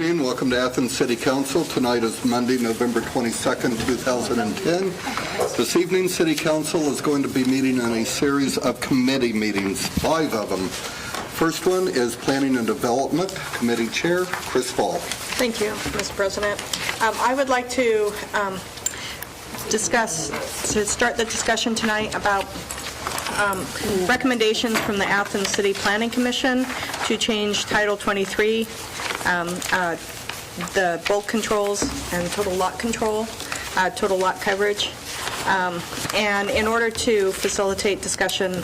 evening. Welcome to Athens City Council. Tonight is Monday, November 22nd, 2010. This evening, City Council is going to be meeting on a series of committee meetings, 5 of them. First one is Planning and Development Committee Chair, Chris Fall. Thank you, Mr. President. I would like to start the discussion tonight about recommendations from the Athens City Planning Commission to change Title 23, the bulk controls and total lot control, total lot coverage. And in order to facilitate discussion,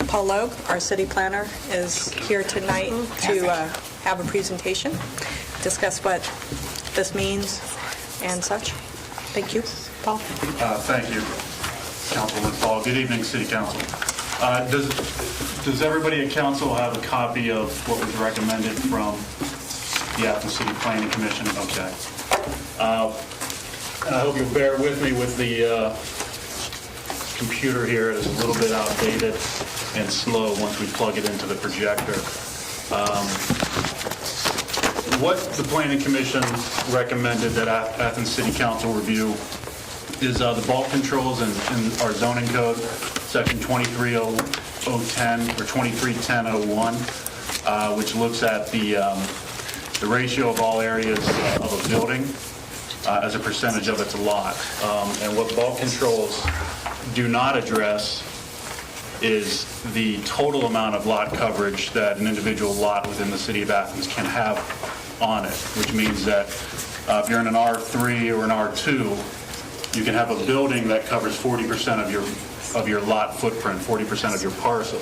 Paul Logue, our city planner, is here tonight to have a presentation, discuss what this means and such. Thank you. Paul? Thank you, Councilman Paul. Good evening, City Council. Does everybody at Council have a copy of what was recommended from the Athens City Planning Commission? Okay. And I hope you'll bear with me with the computer here. It's a little bit outdated and slow once we plug it into the projector. What the Planning Commission recommended that Athens City Council review is the bulk controls in our zoning code, section 23010 or 231001, which looks at the ratio of all areas of a building as a percentage of its lot. And what bulk controls do not address is the total amount of lot coverage that an individual lot within the city of Athens can have on it, which means that if you're in an R3 or an R2, you can have a building that covers 40% of your lot footprint, 40% of your parcel.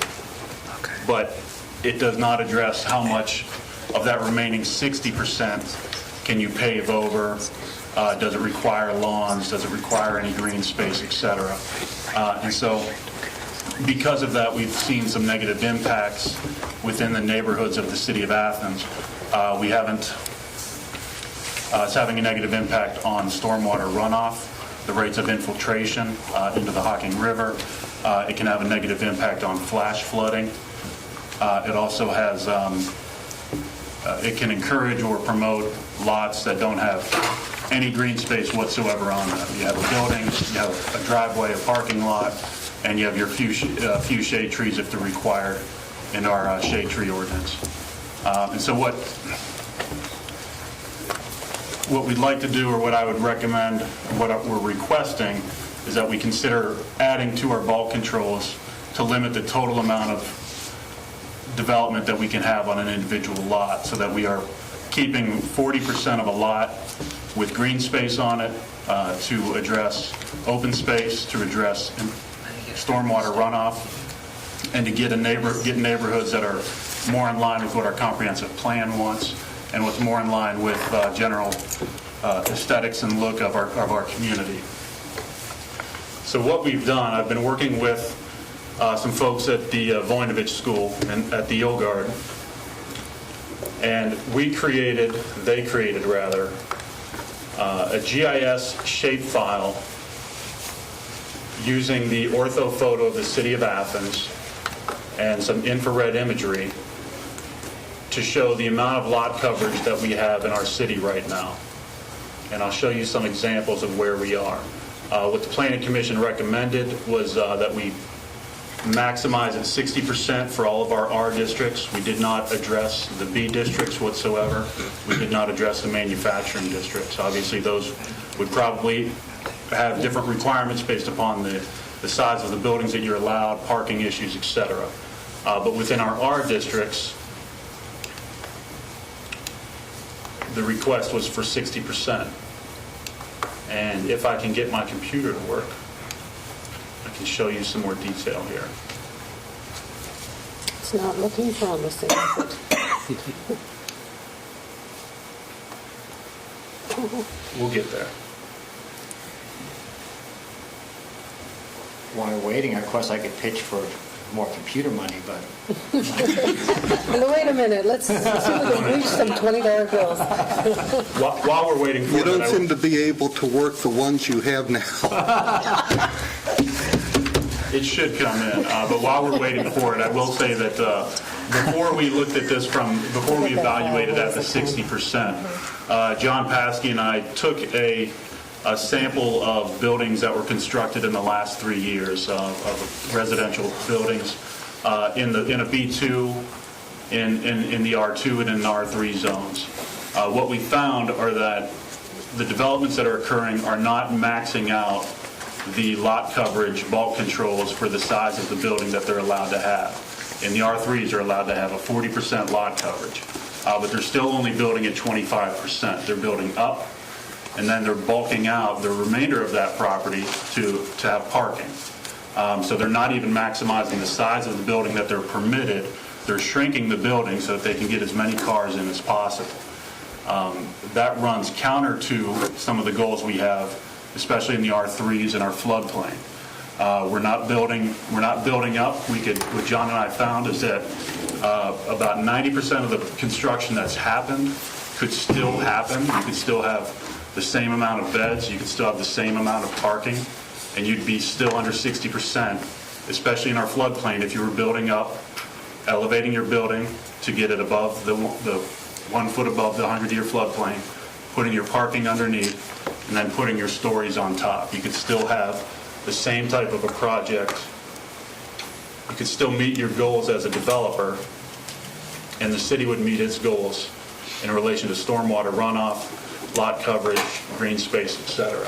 Okay. But it does not address how much of that remaining 60% can you pave over. Does it require lawns? Does it require any green space, et cetera? And so because of that, we've seen some negative impacts within the neighborhoods of the city of Athens. It's having a negative impact on stormwater runoff, the rates of infiltration into the Hocking River. It can have a negative impact on flash flooding. It also has, it can encourage or promote lots that don't have any green space whatsoever on them. You have a building, you have a driveway, a parking lot, and you have your few shade trees if they're required in our shade tree ordinance. And so what we'd like to do, or what I would recommend, what we're requesting, is that we consider adding to our bulk controls to limit the total amount of development that we can have on an individual lot, so that we are keeping 40% of a lot with green space on it to address open space, to address stormwater runoff, and to get neighborhoods that are more in line with what our comprehensive plan wants and what's more in line with general aesthetics and look of our community. So what we've done, I've been working with some folks at the Voinovich School and at the Ilgard, and they created a GIS shapefile using the orthophoto of the city of Athens and some infrared imagery to show the amount of lot coverage that we have in our city right now. And I'll show you some examples of where we are. What the Planning Commission recommended was that we maximize at 60% for all of our R districts. We did not address the B districts whatsoever. We did not address the manufacturing districts. Obviously, those would probably have different requirements based upon the size of the buildings that you're allowed, parking issues, et cetera. But within our R districts, the request was for 60%. And if I can get my computer to work, I can show you some more detail here. It's not looking promising, is it? We'll get there. While we're waiting, of course, I could pitch for more computer money, but... Wait a minute, let's see if we can reach some $20 bills. While we're waiting for You don't seem to be able to work the ones you have now. It should come in, but while we're waiting for it, I will say that before we looked at this before we evaluated at the 60%, John Paskey and I took a sample of buildings that were constructed in the last 3 years of residential buildings in a B2, in the R2, and in the R3 zones. What we found are that the developments that are occurring are not maxing out the lot coverage bulk controls for the size of the building that they're allowed to have. And the R3s are allowed to have a 40% lot coverage, but they're still only building at 25%. They're building up, and then they're bulking out the remainder of that property to have parking. So they're not even maximizing the size of the building that they're permitted. They're shrinking the building so that they can get as many cars in as possible. That runs counter to some of the goals we have, especially in the R3s and our floodplain. We're not building up. What John and I found is that about 90% of the construction that's happened could still happen. You could still have the same amount of beds. You could still have the same amount of parking, and you'd be still under 60%, especially in our floodplain, if you were building up, elevating your building to get it above the 1 foot above the 100-year floodplain, putting your parking underneath, and then putting your stories on top. You could still have the same type of a project. You could still meet your goals as a developer, and the city would meet its goals in relation to stormwater runoff, lot coverage, green space, etc.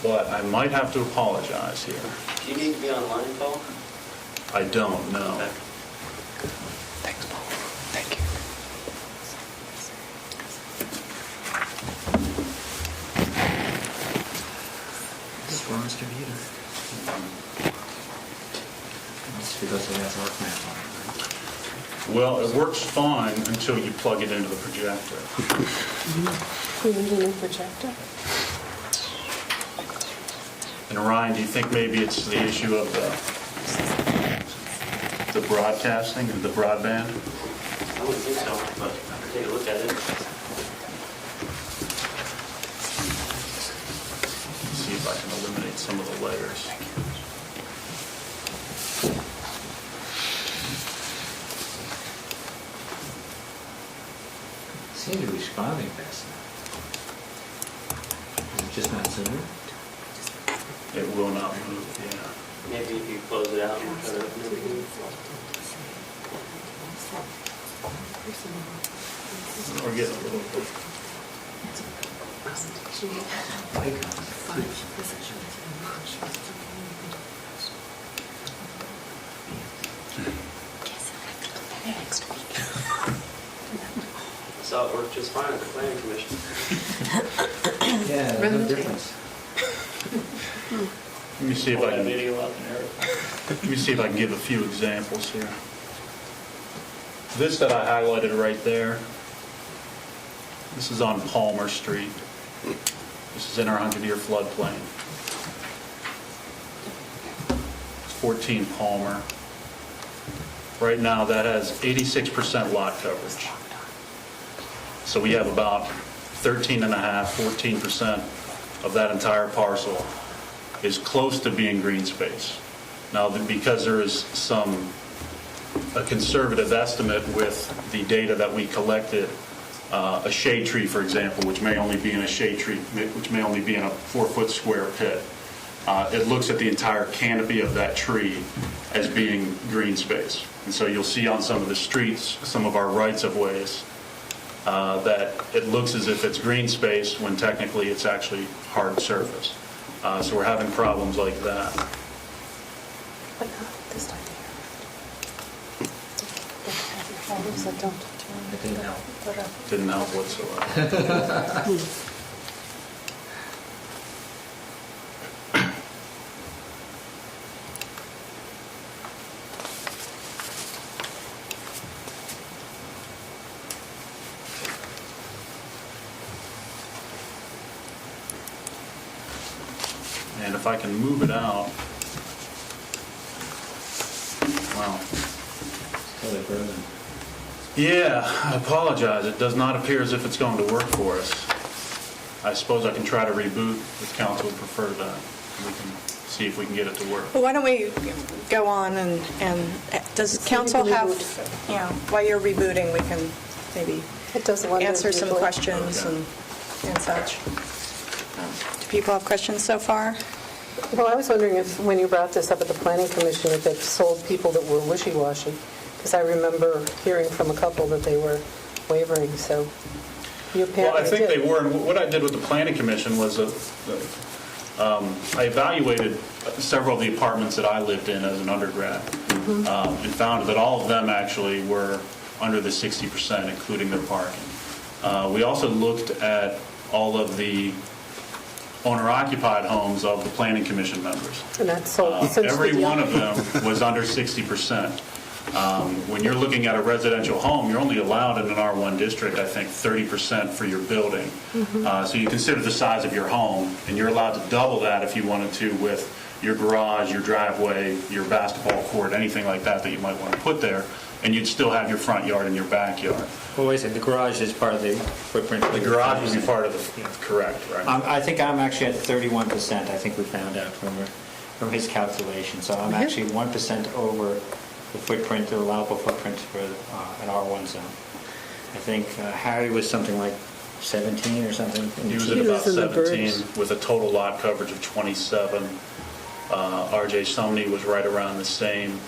But I might have to apologize here. Do you need to be online, Paul? I don't know. Okay. Thanks, Paul. Thank you. This runs computer. That's because it has ArcMap on it, right? Well, it works fine until you plug it into the projector. We need a new projector. And Ryan, do you think maybe it's the issue of the broadcasting and the broadband? I wouldn't think so, but I'll take a look at it. See if I can eliminate some of the layers. Seem to be responding fast enough. Is it just not sooner? It will not move, yeah. Maybe if you close it out and try to open it again. Or get a little bit. I saw it work just fine at the planning commission. Yeah, there's no difference. Let me see if I That can. video up and everything. Let me see if I can give a few examples here. This that I highlighted right there, this is on Palmer Street. This is in our 100-year floodplain. It's 14 Palmer. Right now, that has 86% lot coverage. So we have about 14% of that entire parcel is close to being green space. Now, because there is a conservative estimate with the data that we collected, a shade tree, for example, which may only be in a 4-foot square pit, it looks at the entire canopy of that tree as being green space. And so you'll see on some of the streets, some of our rights-of-ways, that it looks as if it's green space when technically it's actually hard surface. So we're having problems like that. But not this time of year. Photos that don't turn. It didn't help. Didn't help whatsoever. And if I can move it out, wow. Totally frozen. Yeah, I apologize. It does not appear as if it's going to work for us. I suppose I can try to reboot if council would prefer that. We can see if we can get it to work. Well, why don't we go on and Does council have, while you're rebooting, we can maybe It does wonders answer some usually. questions and such. Do people have questions so far? Well, I was wondering if, when you brought this up at the Planning Commission, if they've sold people that were wishy-washy, because I remember hearing from a couple that they were wavering, so you apparently did. Well, I think they were, and what I did with the planning commission was I evaluated several of the apartments that I lived in as an undergrad, and found that all of them actually were under the 60%, including their parking. We also looked at all of the owner-occupied homes of the planning commission members. And that's sold since Every the one of them was under 60%. When you're looking at a residential home, you're only allowed in an R1 district, I think, 30% for your building. So you consider the size of your home, and you're allowed to double that if you wanted to with your garage, your driveway, your basketball court, anything like that that you might want to put there, and you'd still have your front yard and your backyard. Well, wait a second, the garage is part of the footprint. The garage would be part of the, correct, right? I think I'm actually at 31%, I think we found out from his calculation. So I'm actually 1% over the footprint, the allowable footprint for an R1 zone. I think Harry was something like 17 or something. He was at about 17 with a total lot coverage of 27. RJ Sumney was right around the same,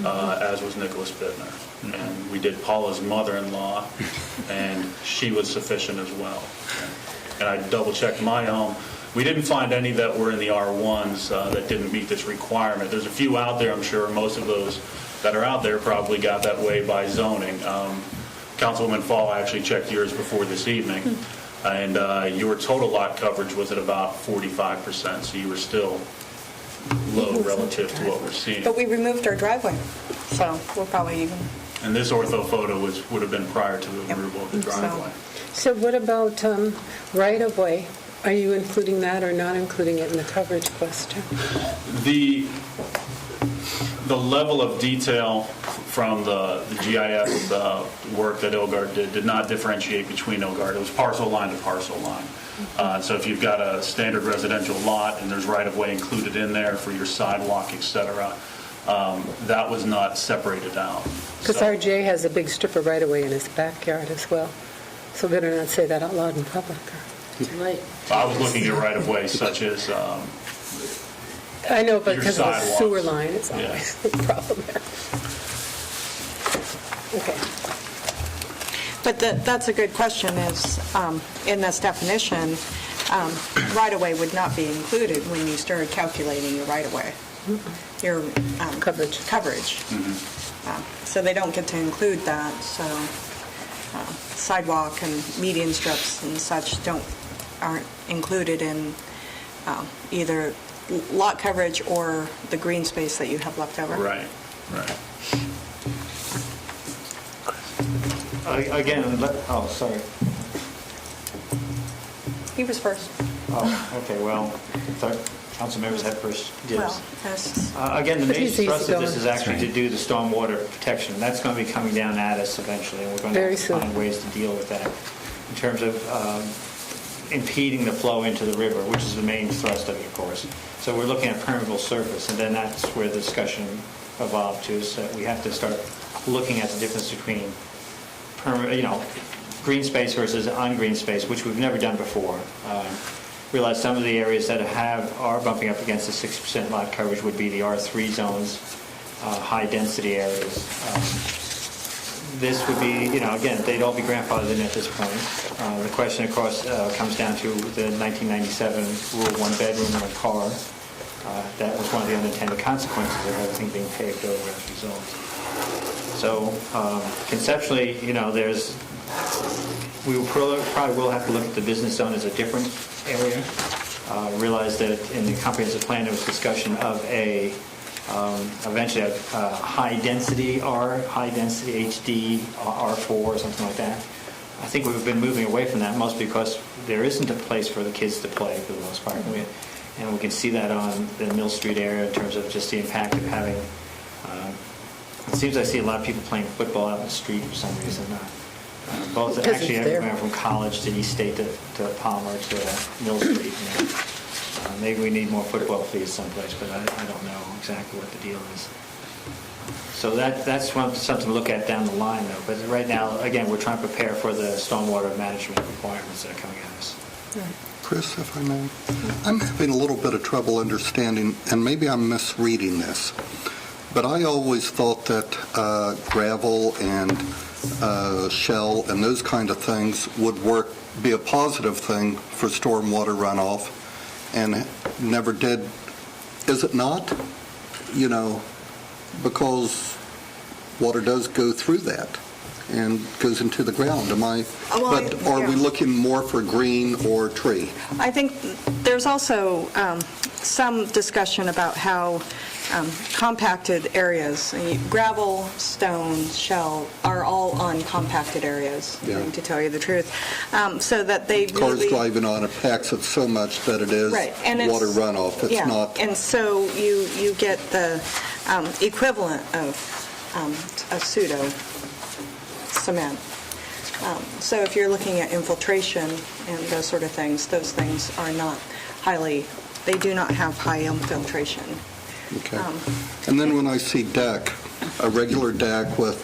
as was Nicholas Bittner. And we did Paula's mother-in-law, and she was sufficient as well. And I double-checked my home. We didn't find any that were in the R1s that didn't meet this requirement. There's a few out there, I'm sure. Most of those that are out there probably got that way by zoning. Councilwoman Fall actually checked yours before this evening, and your total lot coverage was at about 45%, so you were still low relative to what we're seeing. But we removed our driveway, so we're probably even. And this ortho photo would have been prior to the removal of the driveway. So what about right-of-way? Are you including that or not including it in the coverage question? The level of detail from the GIS work that Ilgard did not differentiate between Ilgard. It was parcel line to parcel line. So if you've got a standard residential lot and there's right-of-way included in there for your sidewalk, et cetera, that was not separated out. Because So- RJ has a big strip of right-of-way in his backyard as well. So better not say that out loud in public. I was looking at right-of-way such as, I know, but Your because of the sidewalks. sewer line, it's Yeah. always a problem there. Okay. But that's a good question, is in this definition, right-of-way would not be included when you started calculating your right-of-way, your Coverage. coverage. So they don't get to include that, so sidewalk and median strips and such aren't included in either lot coverage or the green space that you have left over. right. Again, sorry. He was first. Oh, okay, well, thought council members had first Well, dibs. that's, Again, the But main he's thrust of this easygoing. is actually to do the stormwater protection. That's going to be coming down at us eventually, and we're going to Very have to soon. find ways to deal with that in terms of impeding the flow into the river, which is the main thrust of it, of course. So we're looking at permeable surface, and then that's where the discussion evolved to, is that we have to start looking at the difference between green space versus ungreen space, which we've never done before. Realize some of the areas that are bumping up against the 6% lot coverage would be the R3 zones, high-density areas. This would be, again, they'd all be grandfathered in at this point. The question, of course, comes down to the 1997 rule, one bedroom and a car. That was one of the unintended consequences of everything being paved over as a result. So conceptually, we probably will have to look at the business zone as a different area. Realize that in the comprehensive plan there was discussion of eventually a high-density HD, R4 or something like that. I think we've been moving away from that, mostly because there isn't a place for the kids to play for the most part. And we can see that on the Mill Street area in terms of just the impact of having, it seems I see a lot of people playing football out in the street for some reason. Both Because actually it's there. everywhere from College to East State to Palmer to Mill Street. Maybe we need more football fields someplace, but I don't know exactly what the deal is. So that's something to look at down the line, though. But right now, again, we're trying to prepare for the stormwater management requirements that are coming at us. Chris, if I may, I'm having a little bit of trouble understanding, and maybe I'm misreading this, but I always thought that gravel and shell and those kind of things would be a positive thing for stormwater runoff, and never did. Is it not? Because water does go through that and goes into the ground. But are we looking more for green or tree? I think there's also some discussion about how compacted areas, gravel, stone, shell, are all on compacted areas, to tell you the truth, so that they Cars really... driving on it packs it so much that it is Right, and it's- water runoff. It's not... and so you get the equivalent of a pseudo cement. So if you're looking at infiltration and those sort of things are not they do not have high infiltration. Okay. And then when I see deck, a regular deck with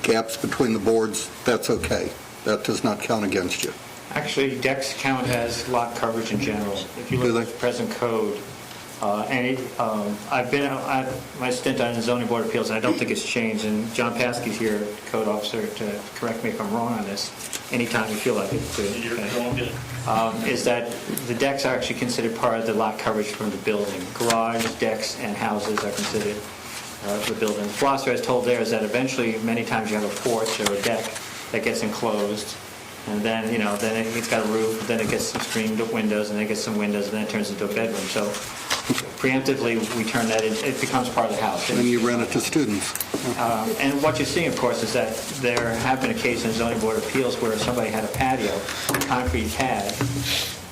gaps between the boards, that's okay. That does not count against you. Actually, decks count as lot coverage in general. If you look at the present code, I've been my stint on the zoning board of appeals, and I don't think it's changed. And John Paskey's here, code officer, to correct me if I'm wrong on this. Anytime you feel like it, You're going good. is that the decks are actually considered part of the lot coverage from the building. Garage, decks, and houses are considered the building. The philosopher has told there is that eventually, many times you have a porch or a deck that gets enclosed. And then, then it's got a roof, then it gets some screened windows, and then it gets some windows, and then it turns into a bedroom. So preemptively, we turn that in, it becomes part of the house. And you rent it to students. And what you're seeing, of course, is that there have been occasions in zoning board of appeals where somebody had a patio, a concrete pad,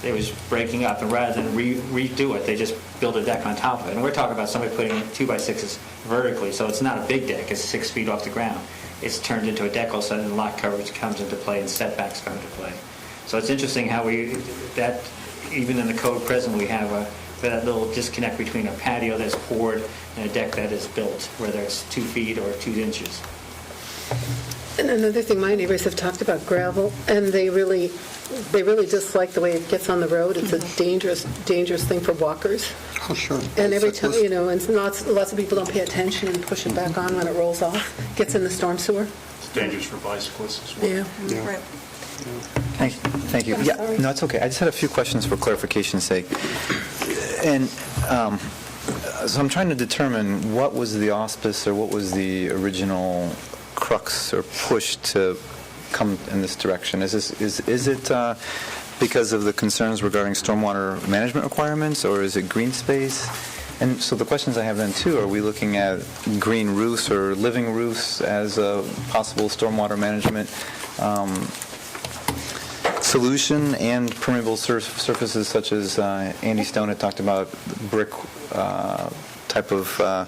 it was breaking up, and rather than redo it, they just build a deck on top of it. And we're talking about somebody putting 2x6s vertically, so it's not a big deck, it's 6 feet off the ground. It's turned into a deck all of a sudden, and lot coverage comes into play and setbacks come into play. So it's interesting how even in the code present, we have that little disconnect between a patio that's poured and a deck that is built, whether it's 2 feet or 2 inches. And another thing, my neighbors have talked about gravel, and they really dislike the way it gets on the road. It's a dangerous thing for walkers. Oh, sure. And every time, and lots of people don't pay attention and push it back on when it rolls off, gets in the storm sewer. It's dangerous for bicyclists as well. Yeah. Right. Thank you. I'm Yeah, sorry. no, it's okay. I just had a few questions for clarification's sake. And so I'm trying to determine what was the auspice or what was the original crux or push to come in this direction. Is it because of the concerns regarding stormwater management requirements, or is it green space? And so the questions I have then too, are we looking at green roofs or living roofs as a possible stormwater management solution, and permeable surfaces such as Andy Stone had talked about, brick type of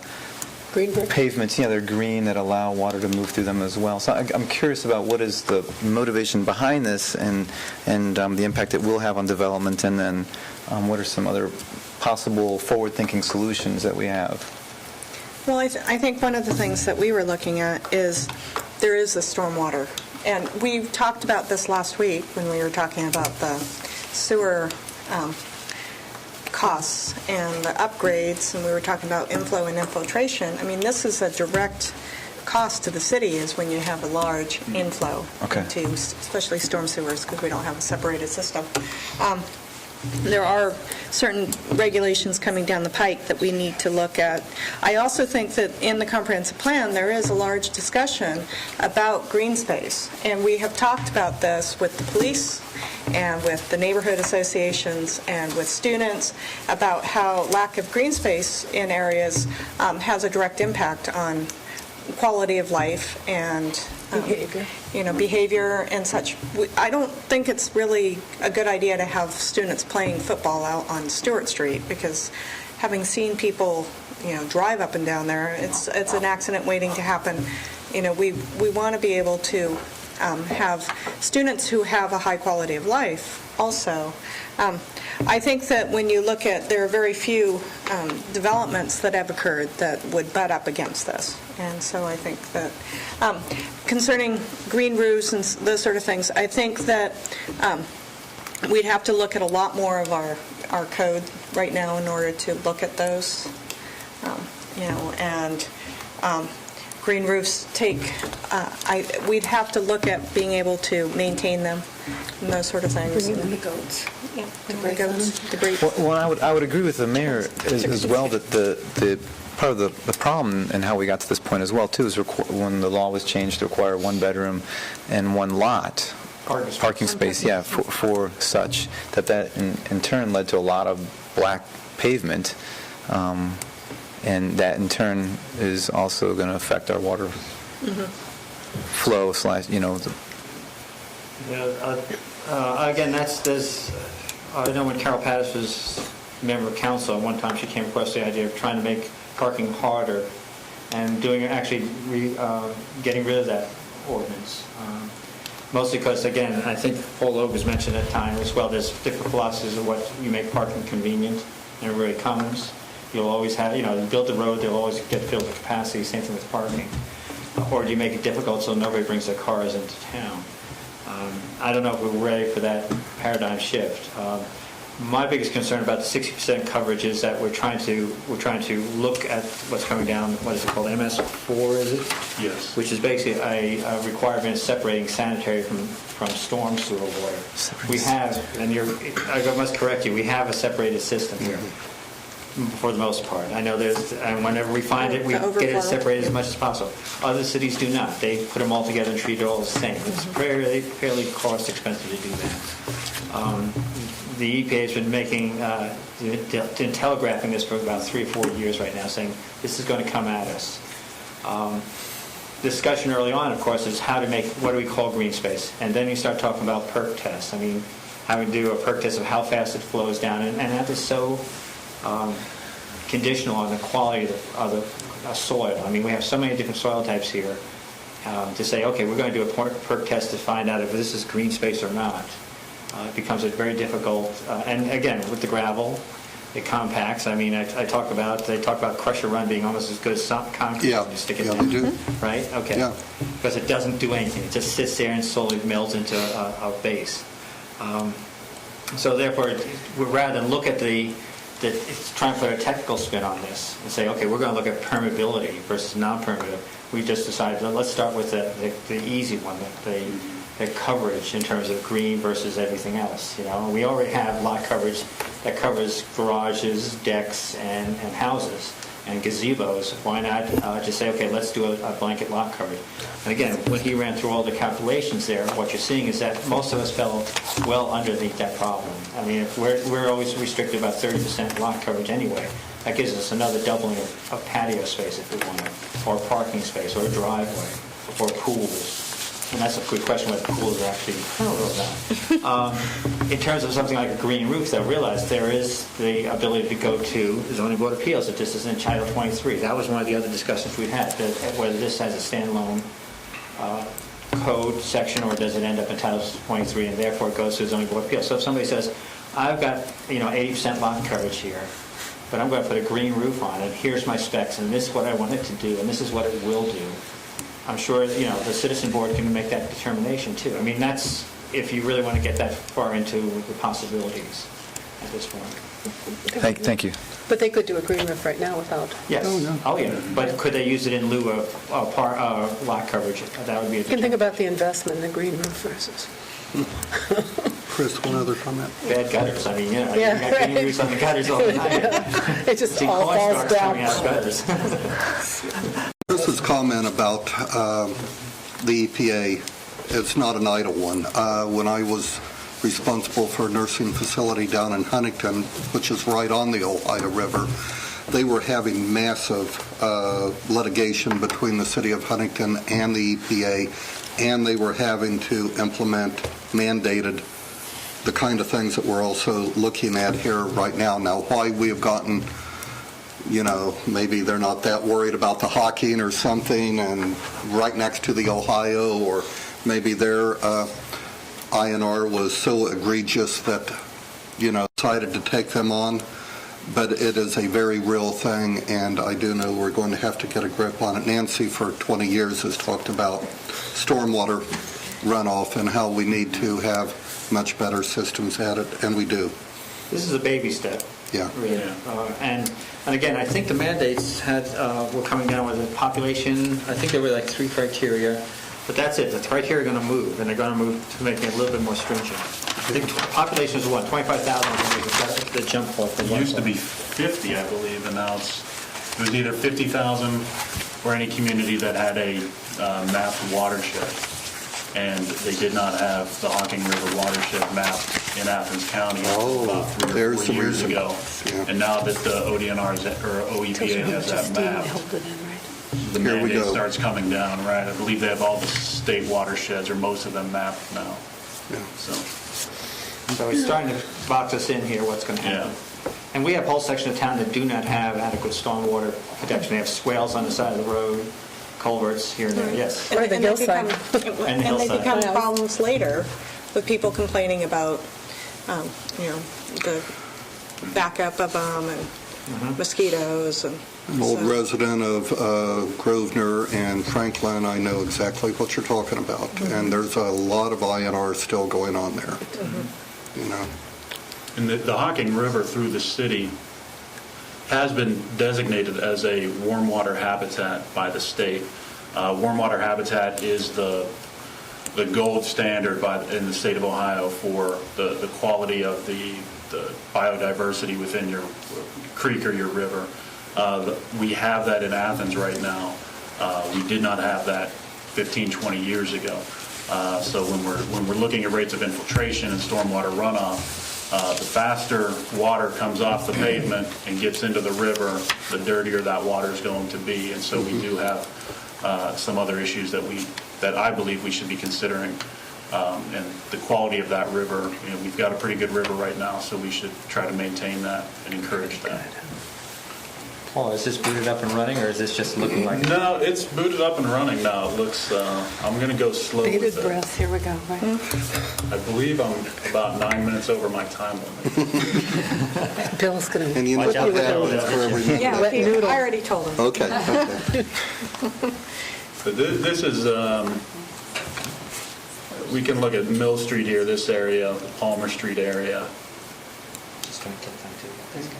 Green brick. pavements, they're green, that allow water to move through them as well. So I'm curious about what is the motivation behind this, and the impact it will have on development, and then what are some other possible forward-thinking solutions that we have? Well, I think one of the things that we were looking at is there is the stormwater. And we talked about this last week when we were talking about the sewer costs and the upgrades, and we were talking about inflow and infiltration. I mean, this is a direct cost to the city, is when you have a large inflow into, especially storm sewers, because we don't have a separated system. There are certain regulations coming down the pike that we need to look at. I also think that in the comprehensive plan, there is a large discussion about green space. And we have talked about this with the police and with the neighborhood associations and with students about how lack of green space in areas has a direct impact on quality of life and behavior and such. I don't think it's really a good idea to have students playing football out on Stewart Street, because having seen people, drive up and down there, it's an accident waiting to happen. We want to be able to have students who have a high quality of life also. I think that when you look at, there are very few developments that have occurred that would butt up against this. And so I think that concerning green roofs and those sort of things, I think that we'd have to look at a lot more of our code right now in order to look at those. And green roofs we'd have to look at being able to maintain them and those sort of things. Bringing in the goats. Yeah, the goats, debris. Well, I would agree with the mayor as well that the part of the problem and how we got to this point as well too is when the law was changed to require one bedroom and one lot parking space, yeah, for such that in turn led to a lot of black pavement, and that in turn is also going to affect our water flow Again, I know when Carol Pattis was a member of council, one time she came across the idea of trying to make parking harder and getting rid of that ordinance. Mostly because, again, I think Paul Loeb was mentioned at the time as well, there's different philosophies of what you make parking convenient, and everybody comes. You'll always have, you build the road, they'll always get filled with capacity, same thing with parking. Or do you make it difficult so nobody brings their cars into town? I don't know if we're ready for that paradigm shift. My biggest concern about the 60% coverage is that we're trying to look at what's coming down, what is it called, MS4, is it? Yes. Which is basically a requirement separating sanitary from storm sewer water. We have, and I must correct you, we have a separated system here. For the most part. I know and whenever we find it, we get it separated as much as possible. Other cities do not. They put them all together and treat it all the same. It's fairly cost expensive to do that. The EPA has been telegraphing this for about 3 or 4 years right now, saying this is going to come at us. Discussion early on, of course, is what do we call green space? And then you start talking about perk tests. I mean, having to do a perk test of how fast it flows down, and that is so conditional on the quality of the soil. I mean, we have so many different soil types here to say, okay, we're going to do a perk test to find out if this is green space or not. It becomes a very difficult, and again, with the gravel, it compacts. I mean, they talk about crusher run being almost as good as concrete. Yeah, when you stick it yeah, down. they do. Right? Okay. Yeah. Because it doesn't do anything. It just sits there and slowly melds into a base. So therefore, rather than look at it's trying to put a technical spin on this and say, okay, we're going to look at permeability versus non-permeability. We just decided, let's start with the easy one, the coverage in terms of green versus everything else. We already have lot coverage that covers garages, decks, and houses and gazebos. Why not just say, okay, let's do a blanket lot coverage? And again, when he ran through all the calculations there, what you're seeing is that most of us fell well underneath that problem. I mean, if we're always restricted about 30% lot coverage anyway. That gives us another doubling of patio space if we want it, or parking space, or a driveway, or pools. And that's a good question whether pools are actually in terms of something like a green roof, they'll realize there is the ability to go to the zoning board of appeals if this is in Title 23. That was one of the other discussions we had, whether this has a standalone code section or does it end up in Title 23 and therefore it goes to the zoning board of appeals. So if somebody says, I've got 80% lot coverage here, but I'm going to put a green roof on it, here's my specs, and this is what I want it to do, and this is what it will do. I'm sure, the citizen board can make that determination too. I mean, that's if you really want to get that far into the possibilities at this point. Thank you. But they could do a green roof right now without. Yes. Oh, yeah. But could they use it in lieu of lot coverage? That would be a You can think about the investment in the green roof versus. Chris, one other comment? Bad gutters. I mean, Yeah, you got green roofs on the gutters all the time. It just See all corn falls stalks coming out down. of gutters. Chris's comment about the EPA, it's not an idle one. When I was responsible for a nursing facility down in Huntington, which is right on the Ohio River, they were having massive litigation between the city of Huntington and the EPA, and they were having to implement mandated the kind of things that we're also looking at here right now. Now, why we have gotten, maybe they're not that worried about the hawking or something and right next to the Ohio, or maybe their INR was so egregious that decided to take them on, but it is a very real thing, and I do know we're going to have to get a grip on it. Nancy, for 20 years, has talked about stormwater runoff and how we need to have much better systems at it, and we do. This is a baby step. Yeah. Really. And again, I think the mandates were coming down with a population, I think there were like 3 criteria, but that's it. The criteria are going to move, and they're going to move to make it a little bit more stringent. I think population is what, 25,000? That's the jump off the It used to be 50, I believe, and now it was either 50,000 or any community that had a mapped watershed. And they did not have the Hocking River watershed mapped in Athens County about 3 or there's 4 the years reason. ago. Yeah. And now that the ODNR or OEPA has that mapped, the Here we mandate go. starts coming down, right? I believe they have all the state watersheds, or most of them mapped now. Yeah. So it's starting to box us in here, what's going to happen. Yeah. And we have a whole section of town that do not have adequate stormwater protection. They have swales on the side of the road, culverts here and there, yes. Or the And they hillside. become- And the And they hillside. become problems later with people complaining about, the backup of them and mosquitoes and. An old so- resident of Grosvenor and Franklin, I know exactly what you're talking about, and there's a lot of INR still going on there. And the Hocking River through the city has been designated as a warm water habitat by the state. Warm water habitat is the gold standard in the state of Ohio for the quality of the biodiversity within your creek or your river. We have that in Athens right now. We did not have that 15, 20 years ago. So when we're looking at rates of infiltration and stormwater runoff, the faster water comes off the pavement and gets into the river, the dirtier that water is going to be. And so we do have some other issues that I believe we should be considering. And the quality of that river, we've got a pretty good river right now, so we should try to maintain that and encourage that. Paul, is this booted up and running, or is this just looking like? No, it's booted up and running now. It looks, I'm going to go slow Bated with it. breath, here we go, right? I believe I'm about 9 minutes over my time limit. Bill's going And to you know Watch out what that for means that. for every minute. Yeah, Wet noodle. I already told them. Okay. But this is, we can look at Mill Street here, this area, the Palmer Street area. Just trying to get them to this guy.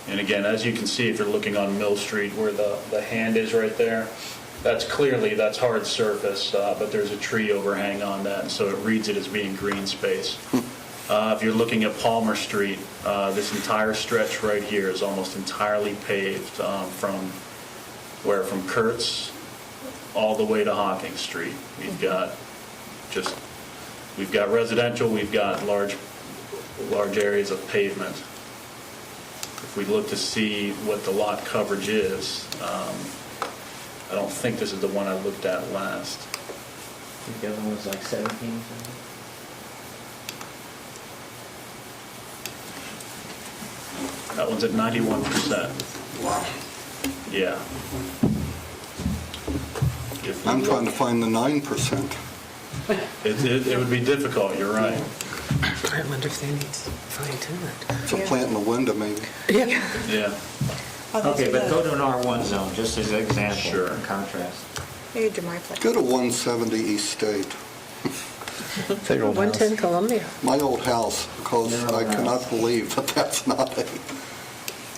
And again, as you can see, if you're looking on Mill Street where the hand is right there, that's hard surface, but there's a tree overhang on that, and so it reads it as being green space. If you're looking at Palmer Street, this entire stretch right here is almost entirely paved from Kurtz all the way to Hocking Street. We've got residential, we've got large areas of pavement. If we look to see what the lot coverage is, I don't think this is the one I looked at last. I think the other one was like 17 or something. That one's at 91%. Wow. Yeah. If we I'm look- trying to find the 9%. It would be difficult, you're right. I wonder if they need to fine-tune it. It's a plant in the window, maybe. Yeah. Yeah. Oh, those Okay, are but the- go to an R1 zone, just as an example. Sure. In contrast. Maybe do my place. Go to 170 East State, Is that your old house? 110 Columbia. my old house, because Your old I house. cannot believe that that's not a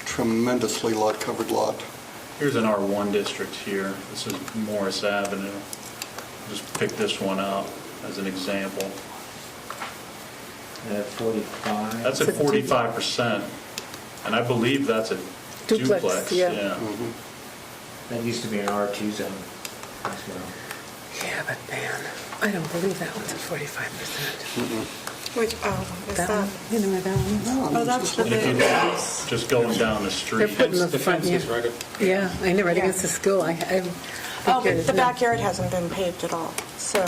tremendously lot-covered lot. Here's an R1 district here. This is Morris Avenue. Just pick this one out as an example. 45. That's at 45%, and I believe that's a Duplex, duplex. yeah. That used to be an R2 zone as well. Yeah, but man, I don't believe that one's at 45%. Which, is That that? one? You know where that one is? Oh, that's the And if you big look, house. just going down the They're street. putting the front, yeah. Yeah, I know, right Yeah. against the school. Oh, but the backyard hasn't been paved at all, so,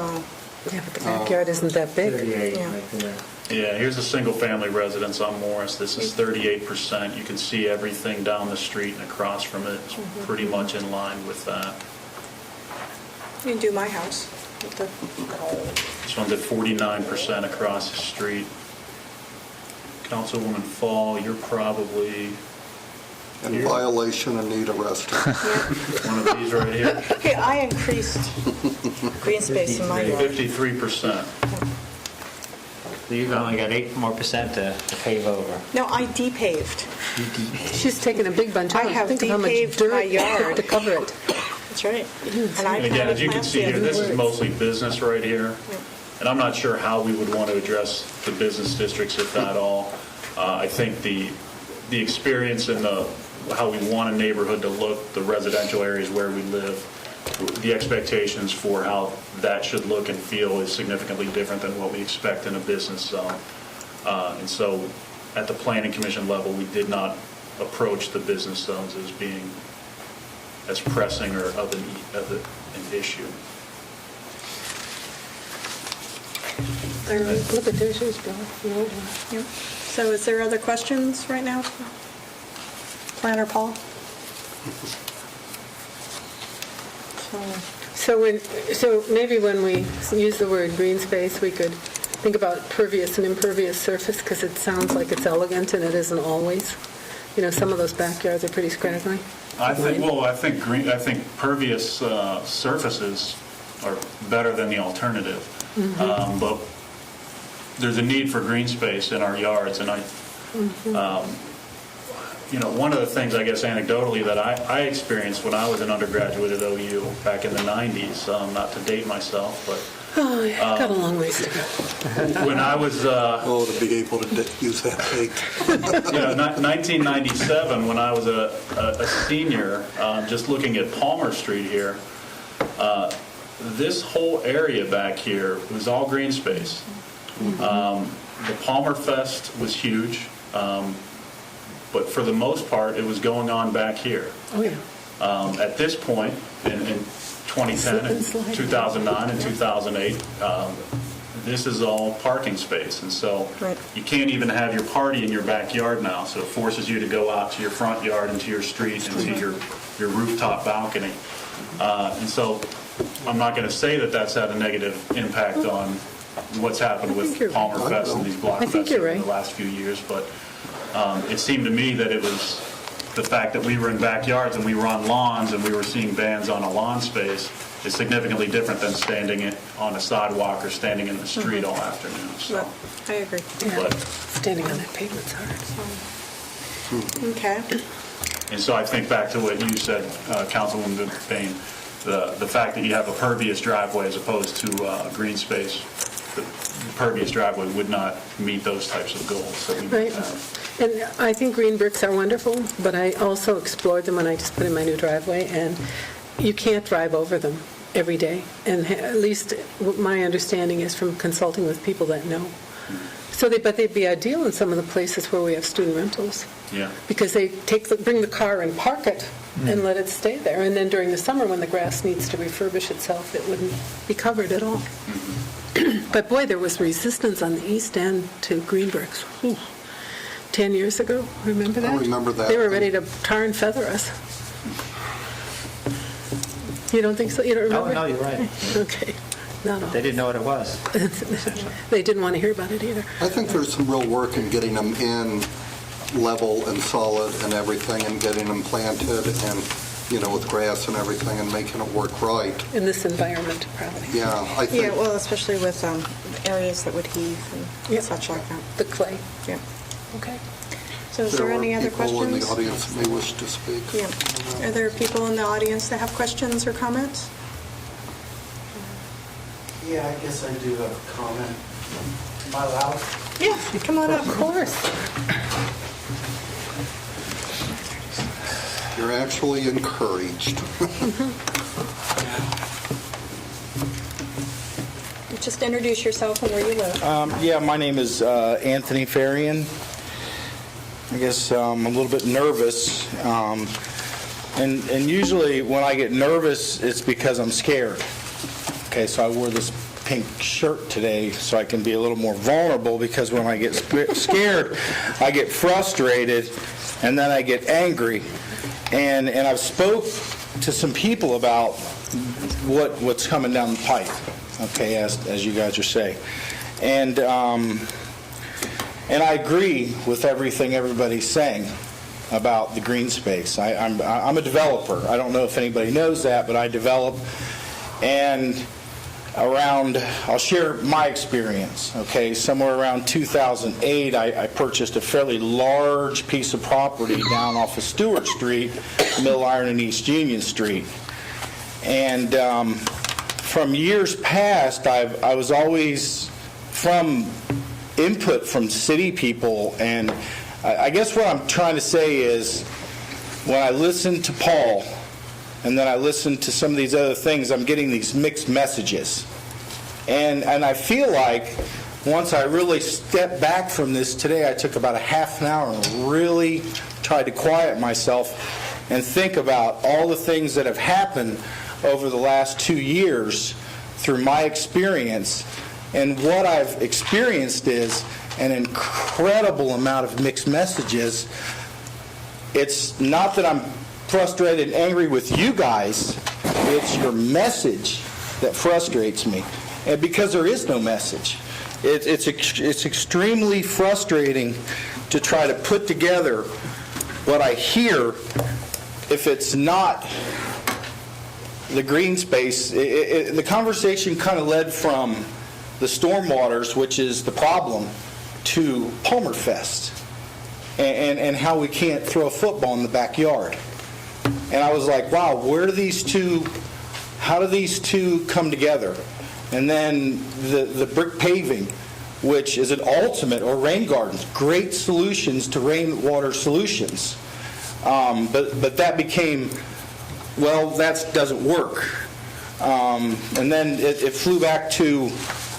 Yeah, but the backyard isn't that big. 38 Yeah. right there. Yeah, here's a single-family residence on Morris. This is 38%. You can see everything down the street and across from it is pretty much in line with that. You can do my house. With the- This one's at 49% across the street. Councilwoman Fall, you're probably In violation and need arrested. one of these right here, Okay, I increased green space in my yard. 53%. So you've only got 8% more to pave over. No, I depaved. She's taken a big bunch I out. have Think of how much depaved dirt my yard. to cover it. That's right. And I And again, planted as you can plants see the here, other this is day. mostly business right here. And I'm not sure how we would want to address the business districts, if at all. I think the experience and how we want a neighborhood to look, the residential areas where we live, the expectations for how that should look and feel is significantly different than what we expect in a business zone. And so at the planning commission level, we did not approach the business zones as being as pressing or of an issue. Look at there's yours, Bill. The old one. Yeah. So is there other questions right now? Planner Paul? So maybe when we use the word green space, we could think about pervious and impervious surface, because it sounds like it's elegant, and it isn't always. You know, some of those backyards are pretty scraggly. I think pervious surfaces are better than the alternative. But there's a need for green space in our yards, and one of the things, I guess, anecdotally that I experienced when I was an undergraduate at OU back in the 90s, not to date myself, but Oh, yeah, got a long ways to go. when I was, Oh, to be able to use that tape. 1997, when I was a senior, just looking at Palmer Street here, this whole area back here was all green space. The Palmer Fest was huge, but for the most part, it was going on back here. Oh, yeah. At this point, in 2010 and 2009 and 2008, this is all parking space, and so Right. you can't even have your party in your backyard now, so it forces you to go out to your front yard and to your street and to your rooftop balcony. And so I'm not going to say that that's had a negative impact on what's happened I think with you're Palmer right. Fest and these block I think fests you're over right. the last few years, but it seemed to me that it was the fact that we were in backyards and we were on lawns and we were seeing bands on a lawn space is significantly different than standing on a sidewalk or standing in the street all afternoon. So, Well, I agree. but, Standing on that pavement's hard. Okay. and so I think back to what you said, Councilwoman Bain, the fact that you have a pervious driveway as opposed to green space, the pervious driveway would not meet those types of goals that we Right. might have. And I think green bricks are wonderful, but I also explored them when I just put in my new driveway, and you can't drive over them every day. And at least what my understanding is from consulting with people that know. But they'd be ideal in some of the places where we have student rentals, Yeah. because they bring the car and park it and let it stay there. And then during the summer, when the grass needs to refurbish itself, it wouldn't be covered at all. But boy, there was resistance on the east end to green bricks. 10 years ago, remember that? I remember that. They were ready to tar and feather us. You don't think so? You don't Oh, remember? no, you're right. Okay, not all. They didn't know what it was. They didn't want to hear about it either. I think there's some real work in getting them in level and solid and everything, and getting them planted and, with grass and everything, and making it work right. In this environment, probably. Yeah, I Yeah, think, well, especially with areas that would heave and Yep. such like that. The clay. Yeah. Okay. So is there any other There are people in questions? the audience that may wish to speak. Yeah. Are there people in the audience that have questions or comments? Yeah, I guess I do have a comment. Am I allowed? Yeah, come on up. Of course. You're actually encouraged. Just introduce yourself and where you live. Yeah, my name is Anthony Farian. I guess I'm a little bit nervous. And usually when I get nervous, it's because I'm scared. Okay, so I wore this pink shirt today so I can be a little more vulnerable, because when I get scared, I get frustrated, and then I get angry. And I've spoke to some people about what's coming down the pipe, okay, as you guys are saying. And I agree with everything everybody's saying about the green space. I'm a developer. I don't know if anybody knows that, but I develop. And I'll share my experience, okay? Somewhere around 2008, I purchased a fairly large piece of property down off of Stewart Street, Mill Iron and East Union Street. And from years past, I was always from input from city people, and I guess what I'm trying to say is when I listen to Paul and then I listen to some of these other things, I'm getting these mixed messages. And I feel like once I really stepped back from this today, I took about a half an hour and really tried to quiet myself and think about all the things that have happened over the last 2 years through my experience. And what I've experienced is an incredible amount of mixed messages. It's not that I'm frustrated and angry with you guys, it's your message that frustrates me. And because there is no message. It's extremely frustrating to try to put together what I hear if it's not the green space. The conversation kind of led from the stormwaters, which is the problem, to Palmerfest and how we can't throw a football in the backyard. And I was like, wow, how do these two come together? And then the brick paving, which is an ultimate, or rain gardens, great solutions to rainwater solutions. But that became, well, that doesn't work. And then it flew back to,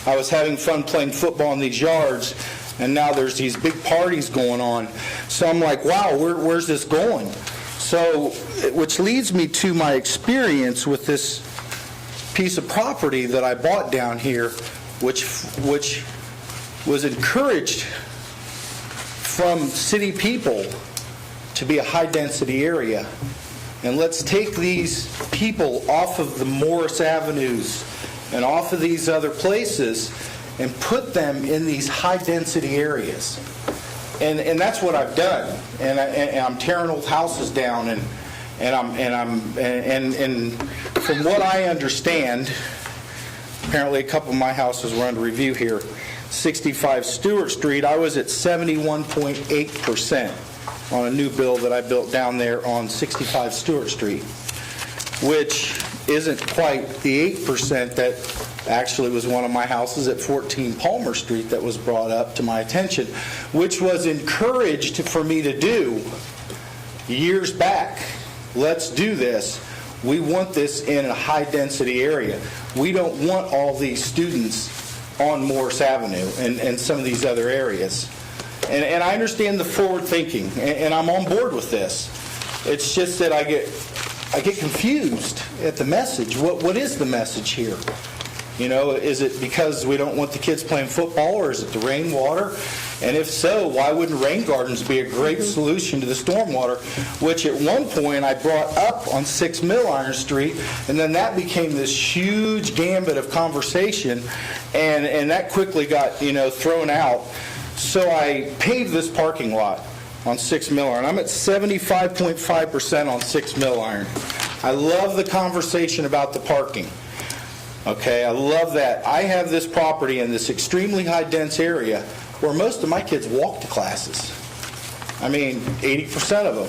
I was having fun playing football in these yards, and now there's these big parties going on. So I'm like, wow, where's this going? So, which leads me to my experience with this piece of property that I bought down here, which was encouraged from city people to be a high-density area. And let's take these people off of the Morris Avenues and off of these other places and put them in these high-density areas. And that's what I've done. And I'm tearing old houses down, and from what I understand, apparently a couple of my houses were under review here. 65 Stewart Street, I was at 71.8% on a new build that I built down there on 65 Stewart Street, which isn't quite the 8% that actually was one of my houses at 14 Palmer Street that was brought up to my attention, which was encouraged for me to do years back. Let's do this. We want this in a high-density area. We don't want all these students on Morris Avenue and some of these other areas. And I understand the forward thinking, and I'm on board with this. It's just that I get confused at the message. What is the message here? You know, is it because we don't want the kids playing football, or is it the rainwater? And if so, why wouldn't rain gardens be a great solution to the stormwater, which at one point I brought up on 6 Mill Iron Street, and then that became this huge gambit of conversation, and that quickly got, thrown out. So I paved this parking lot on 6 Mill Iron. I'm at 75.5% on 6 Mill Iron. I love the conversation about the parking. Okay, I love that. I have this property in this extremely high-dense area where most of my kids walk to classes. I mean, 80% of them.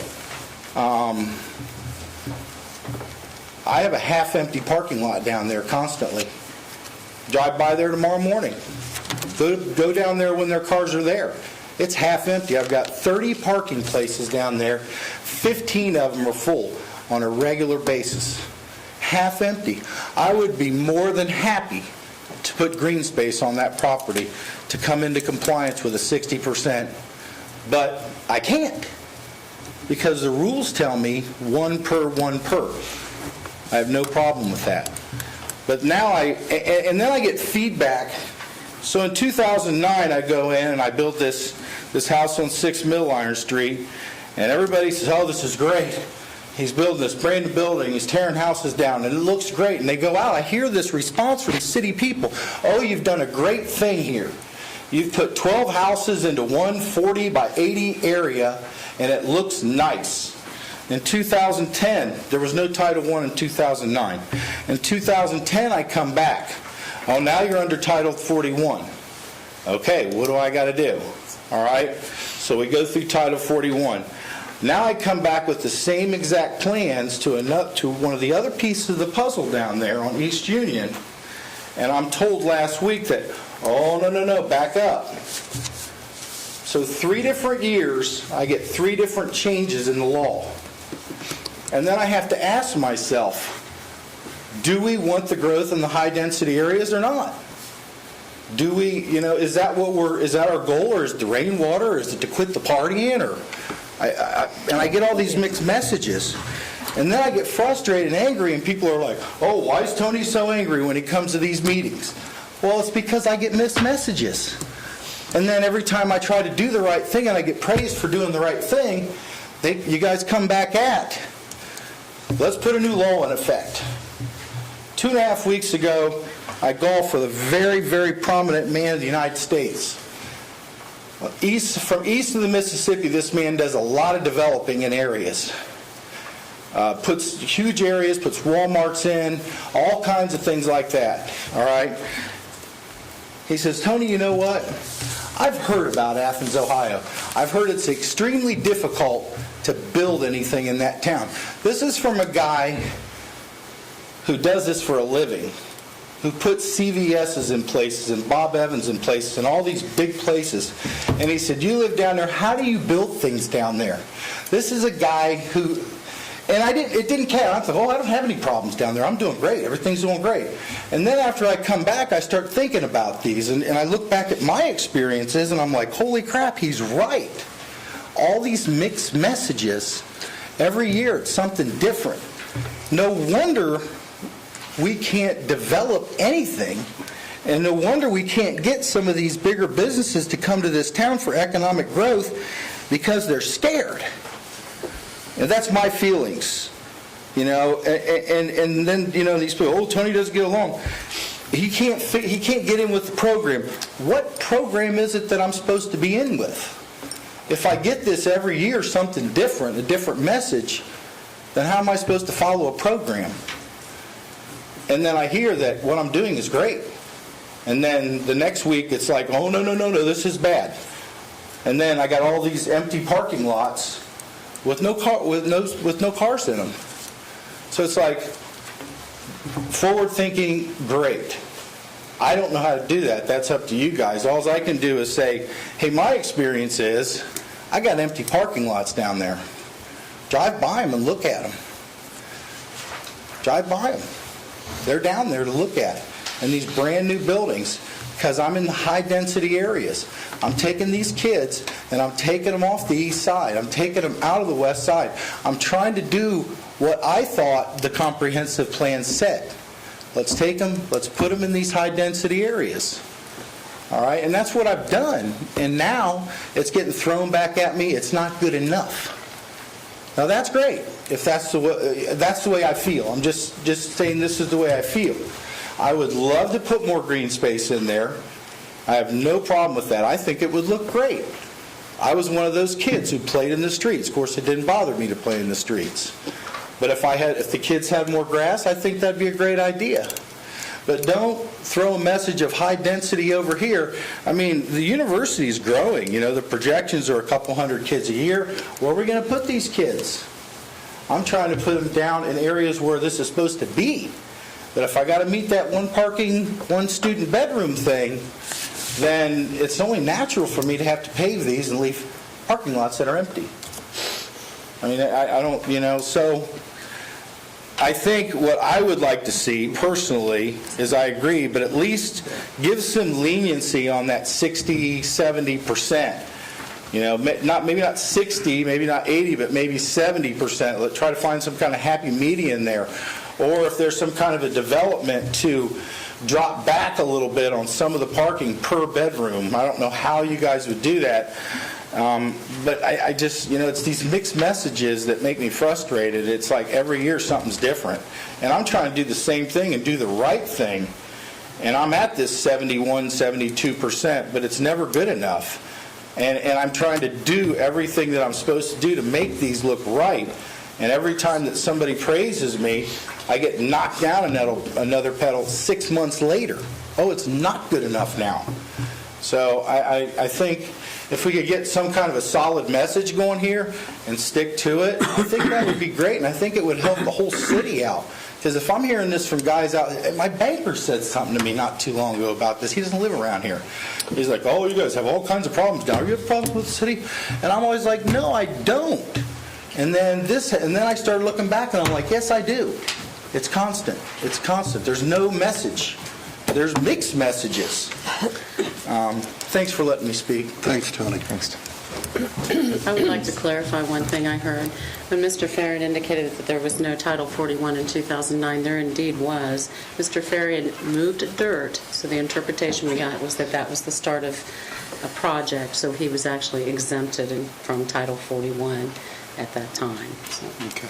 I have a half-empty parking lot down there constantly. Drive by there tomorrow morning. Go down there when their cars are there. It's half empty. I've got 30 parking places down there. 15 of them are full on a regular basis. Half empty. I would be more than happy to put green space on that property to come into compliance with a 60%, but I can't because the rules tell me 1 per, 1 per. I have no problem with that. But now and then I get feedback. So in 2009, I go in and I built this house on 6 Mill Iron Street, and everybody says, oh, this is great. He's building this brand new building, he's tearing houses down, and it looks great. And they go out, I hear this response from city people, oh, you've done a great thing here. You've put 12 houses into one 40 by 80 area, and it looks nice. In 2010, there was no Title I in 2009. In 2010, I come back. Oh, now you're under Title 41. Okay, what do I got to do? All right, so we go through Title 41. Now I come back with the same exact plans to one of the other pieces of the puzzle down there on East Union, and I'm told last week that, oh, no, back up. So 3 different years, I get 3 different changes in the law. And then I have to ask myself, do we want the growth in the high-density areas or not? Do we, is that our goal, or is it the rainwater, or is it to quit the partying, or... And I get all these mixed messages. And then I get frustrated and angry, and people are like, oh, why is Tony so angry when he comes to these meetings? Well, it's because I get mixed messages. And then every time I try to do the right thing and I get praised for doing the right thing, you guys come back at, let's put a new law in effect. 2.5 weeks ago, I golfed with a very, very prominent man in the United States. From east of the Mississippi, this man does a lot of developing in areas. Puts huge areas, puts Walmarts in, all kinds of things like that. All right? He says, Tony, you know what? I've heard about Athens, Ohio. I've heard it's extremely difficult to build anything in that town. This is from a guy who does this for a living, who puts CVS's in places and Bob Evans in places and all these big places. And he said, you live down there, how do you build things down there? This is a guy who, and it didn't care. I thought, oh, I don't have any problems down there. I'm doing great. Everything's doing great. And then after I come back, I start thinking about these, and I look back at my experiences, and I'm like, holy crap, he's right. All these mixed messages, every year it's something different. No wonder we can't develop anything, and no wonder we can't get some of these bigger businesses to come to this town for economic growth, because they're scared. And that's my feelings, and then these people, oh, Tony doesn't get along. He can't get in with the program. What program is it that I'm supposed to be in with? If I get this every year, something different, a different message, then how am I supposed to follow a program? And then I hear that what I'm doing is great. And then the next week it's like, oh, no, this is bad. And then I got all these empty parking lots with no cars in them. So it's like, forward thinking, great. I don't know how to do that. That's up to you guys. All I can do is say, hey, my experience is I got empty parking lots down there. Drive by them and look at them. Drive by them. They're down there to look at. And these brand new buildings, because I'm in the high density areas. I'm taking these kids and I'm taking them off the east side. I'm taking them out of the west side. I'm trying to do what I thought the comprehensive plan said. Let's take them, let's put them in these high density areas. All right, and that's what I've done. And now it's getting thrown back at me. It's not good enough. Now that's great if that's the way I feel. I'm just saying this is the way I feel. I would love to put more green space in there. I have no problem with that. I think it would look great. I was one of those kids who played in the streets. Of course, it didn't bother me to play in the streets. But if the kids had more grass, I think that'd be a great idea. But don't throw a message of high density over here. I mean, the university is growing. The projections are a couple hundred kids a year. Where are we going to put these kids? I'm trying to put them down in areas where this is supposed to be. But if I got to meet that one student bedroom thing, then it's only natural for me to have to pave these and leave parking lots that are empty. I mean, I don't, so I think what I would like to see personally is, I agree, but at least give some leniency on that 60, 70%. Maybe not 60, maybe not 80, but maybe 70%. Let's try to find some kind of happy median there. Or if there's some kind of a development to drop back a little bit on some of the parking per bedroom. I don't know how you guys would do that. But I just, it's these mixed messages that make me frustrated. It's like every year something's different. And I'm trying to do the same thing and do the right thing. And I'm at this 71, 72%, but it's never good enough. And I'm trying to do everything that I'm supposed to do to make these look right. And every time that somebody praises me, I get knocked down another pedal 6 months later. Oh, it's not good enough now. So I think if we could get some kind of a solid message going here and stick to it, I think that would be great. And I think it would help the whole city out. Because if I'm hearing this from guys out, my banker said something to me not too long ago about this. He doesn't live around here. He's like, oh, you guys have all kinds of problems down here. You have problems with the city? And I'm always like, no, I don't. And then I started looking back, and I'm like, yes, I do. It's constant. It's constant. There's no message. There's mixed messages. Thanks for letting me speak. Thanks, Tony. Thanks. I would like to clarify one thing I heard. When Mr. Farian indicated that there was no Title 41 in 2009, there indeed was. Mr. Farian moved dirt, so the interpretation we got was that that was the start of a project, so he was actually exempted from Title 41 at that time. So, Okay.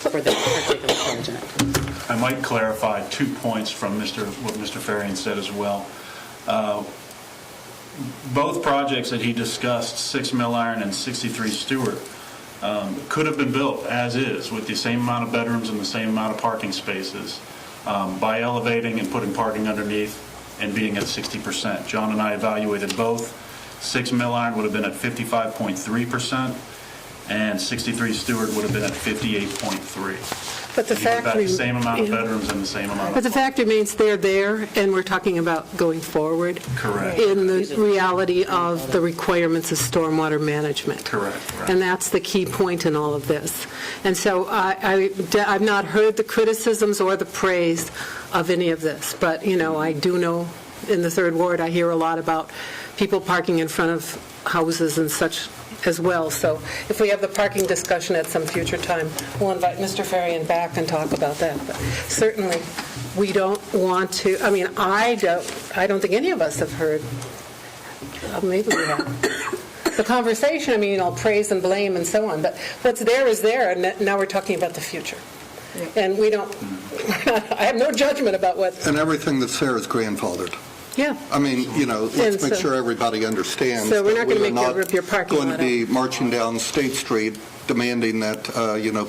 for that particular project. I might clarify 2 points from what Mr. Farian said as well. Both projects that he discussed, 6 Mill Iron and 63 Stewart, could have been built as is with the same amount of bedrooms and the same amount of parking spaces by elevating and putting parking underneath and being at 60%. John and I evaluated both. 6 Mill Iron would have been at 55.3%. And 63 Stewart would have been at 58.3. But the fact about the same amount of bedrooms and the same amount of. But the fact remains they're there, and we're talking about going forward. Correct. In the reality of the requirements of stormwater management. Correct. Right. And that's the key point in all of this. And so I've not heard the criticisms or the praise of any of this, but, I do know in the Third Ward I hear a lot about people parking in front of houses and such as well. So if we have the parking discussion at some future time, we'll invite Mr. Farian back and talk about that. But certainly, we don't want to, I don't think any of us have heard, maybe we have, the conversation, praise and blame and so on. But what's there is there, and now we're talking about the future. And we don't, I have no judgment about what... And everything that's there is grandfathered. Yeah. Let's make sure everybody understands. So we're not going to that make you rip your parking lot going to be marching down State Street demanding that,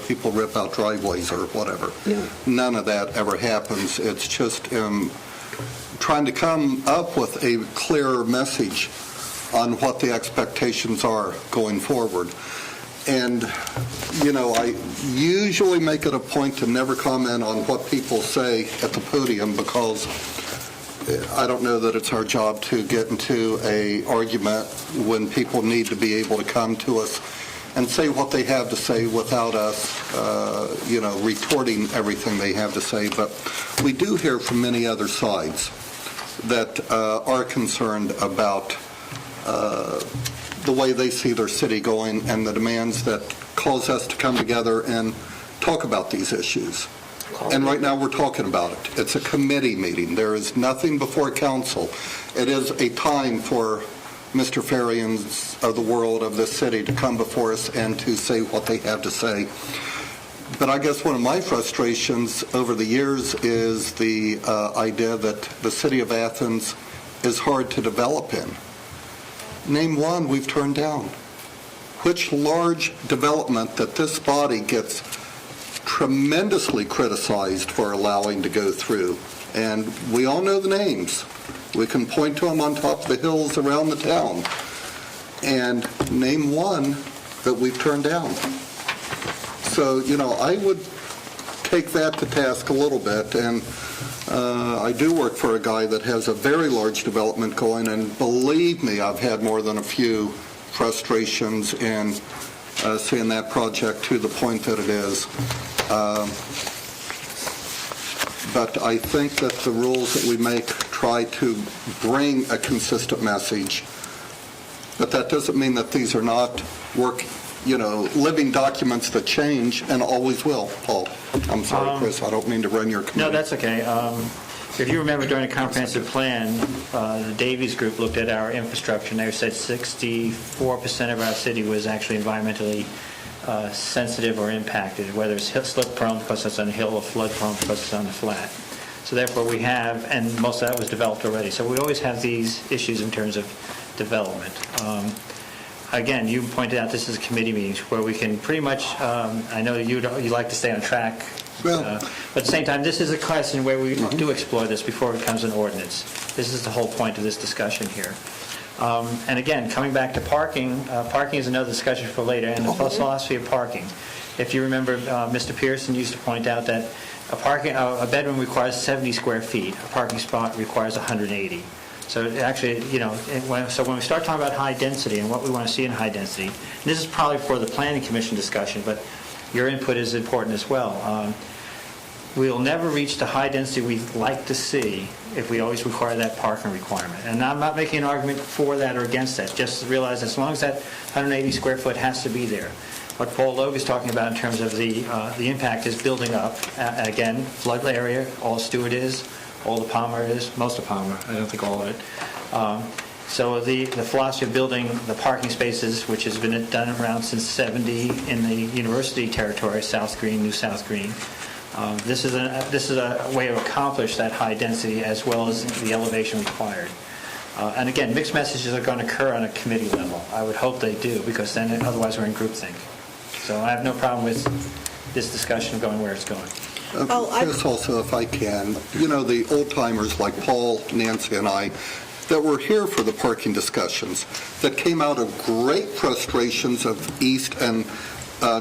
people rip out driveways or whatever. Yeah. None of that ever happens. It's just trying to come up with a clearer message on what the expectations are going forward. And, I usually make it a point to never comment on what people say at the podium because I don't know that it's our job to get into an argument when people need to be able to come to us and say what they have to say without us, retorting everything they have to say. But we do hear from many other sides that are concerned about the way they see their city going and the demands that cause us to come together and talk about these issues. And right now we're talking about it. It's a committee meeting. There is nothing before council. It is a time for Mr. Farians of the world of this city to come before us and to say what they have to say. But I guess one of my frustrations over the years is the idea that the city of Athens is hard to develop in. Name one we've turned down. Which large development that this body gets tremendously criticized for allowing to go through? And we all know the names. We can point to them on top of the hills around the town. And name one that we've turned down. So, I would take that to task a little bit. And I do work for a guy that has a very large development going. And believe me, I've had more than a few frustrations in seeing that project to the point that it is. But I think that the rules that we make try to bring a consistent message. But that doesn't mean that these are not living documents that change and always will. Paul, I'm sorry, Chris, I don't mean to run your committee. No, that's okay. If you remember during the comprehensive plan, the Davies Group looked at our infrastructure, and they said 64% of our city was actually environmentally sensitive or impacted, whether it's slip prone because it's on a hill or flood prone because it's on the flat. So therefore we have, and most of that was developed already. So we always have these issues in terms of development. Again, you pointed out this is a committee meeting where we can pretty much, I know you like to stay on track, Well- but at the same time, this is a question where we do explore this before it becomes an ordinance. This is the whole point of this discussion here. And again, coming back to parking, parking is another discussion for later, and the philosophy of parking. If you remember, Mr. Pearson used to point out that a bedroom requires 70 square feet, a parking spot requires 180. So actually, when we start talking about high density and what we want to see in high density, and this is probably for the Planning Commission discussion, but your input is important as well. We'll never reach the high density we'd like to see if we always require that parking requirement. And I'm not making an argument for that or against that, just realize as long as that 180 square foot has to be there. What Paul Logue is talking about in terms of the impact is building up. Again, flood area, all Stewart is, all the Palmer is, most of Palmer, I don't think all of it. So the philosophy of building the parking spaces, which has been done around since 70 in the university territory, South Green, New South Green. This is a way to accomplish that high density as well as the elevation required. And again, mixed messages are going to occur on a committee level. I would hope they do, because then otherwise we're in groupthink. So I have no problem with this discussion going where it's going. Chris, also, if I can, the old-timers like Paul, Nancy, and I that were here for the parking discussions, that came out of great frustrations of east and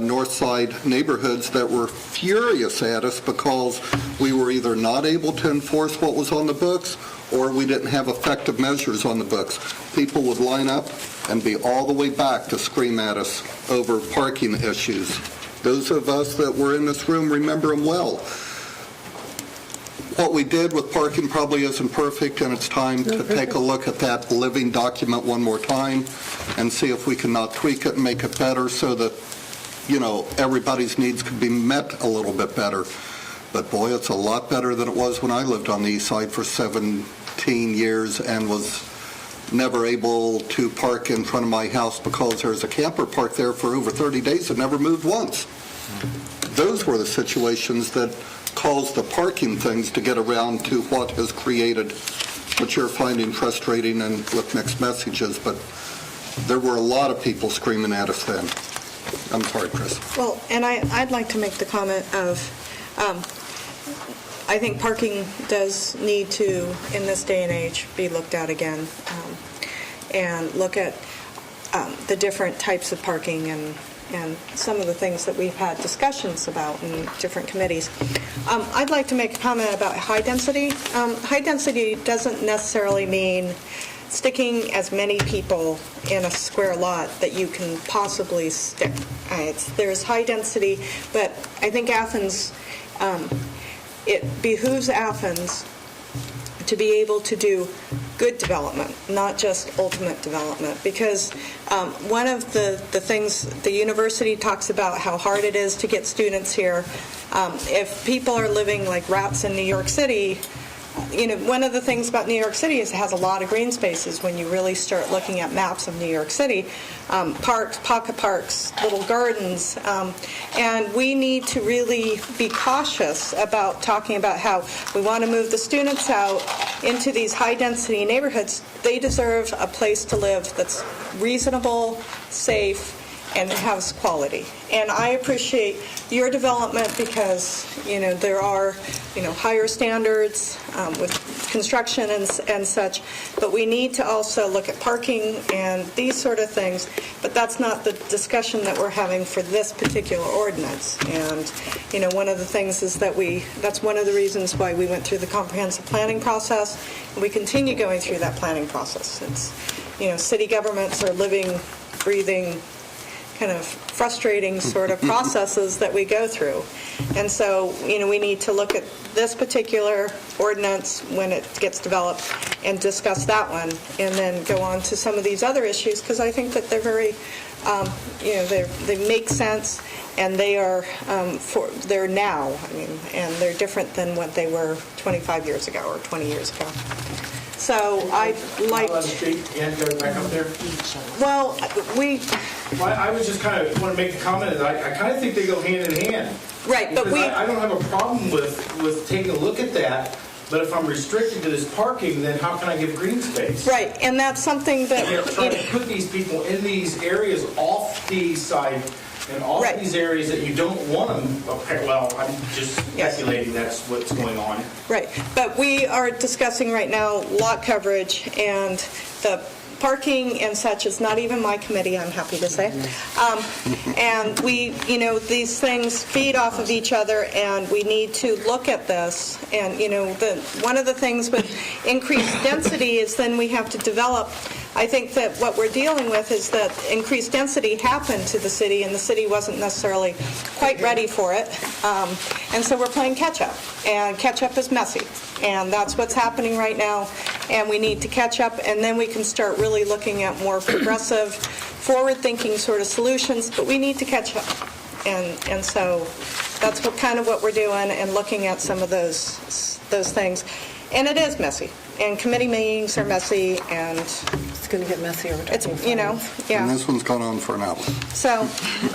north side neighborhoods that were furious at us because we were either not able to enforce what was on the books or we didn't have effective measures on the books. People would line up and be all the way back to scream at us over parking issues. Those of us that were in this room remember them well. What we did with parking probably isn't perfect, and it's time to take a look at that living document one more time and see if we can not tweak it and make it better so that, everybody's needs could be met a little bit better. But boy, it's a lot better than it was when I lived on the east side for 17 years and was never able to park in front of my house because there's a camper parked there for over 30 days that never moved once. Those were the situations that caused the parking things to get around to what has created what you're finding frustrating and with mixed messages. But there were a lot of people screaming at us then. I'm sorry, Chris. Well, and I'd like to make the comment of, I think parking does need to, in this day and age, be looked at again, and look at the different types of parking and some of the things that we've had discussions about in different committees. I'd like to make a comment about high density. High density doesn't necessarily mean sticking as many people in a square lot that you can possibly stick. There's high density, but I think Athens, it behooves Athens to be able to do good development, not just ultimate development. Because one of the things the university talks about how hard it is to get students here. If people are living like rats in New York City, one of the things about New York City is it has a lot of green spaces when you really start looking at maps of New York City. Parks, pocket parks, little gardens. And we need to really be cautious about talking about how we want to move the students out into these high-density neighborhoods. They deserve a place to live that's reasonable, safe, and has quality. And I appreciate your development because, there are, higher standards with construction and such, but we need to also look at parking and these sort of things, but that's not the discussion that we're having for this particular ordinance. And, one of the things is that that's one of the reasons why we went through the comprehensive planning process, and we continue going through that planning process. It's, city governments are living, breathing, kind of frustrating sort of processes that we go through. And so, we need to look at this particular ordinance when it gets developed and discuss that one, and then go on to some of these other issues, because I think that they're very they make sense, and they are they're now. I mean, and they're different than what they were 25 years ago or 20 years ago. So I'd like. On the street, and go back up there. Well, I was just kind of want to make a comment that I kind of think they go hand in hand. Right, but Because I don't have a problem with taking a look at that. But if I'm restricted to this parking, then how can I give green space? Right, and that's something that. They're trying to put these people in these areas off the side and off Right. these areas that you don't want them. Okay, well, I'm just speculating that's what's going on. Right, but we are discussing right now lot coverage, and the parking and such is not even my committee, I'm happy to say. And we, these things feed off of each other, and we need to look at this. And, one of the things with increased density is then we have to develop. I think that what we're dealing with is that increased density happened to the city, and the city wasn't necessarily quite ready for it. And so we're playing catch-up, and catch-up is messy. And that's what's happening right now, and we need to catch up, and then we can start really looking at more progressive, forward-thinking sort of solutions, but we need to catch up. And so that's what we're doing, and looking at some of those things. And it is messy, and committee meetings are messy, and It's going to get messier. it's, And yeah. this one's gone on for an hour. So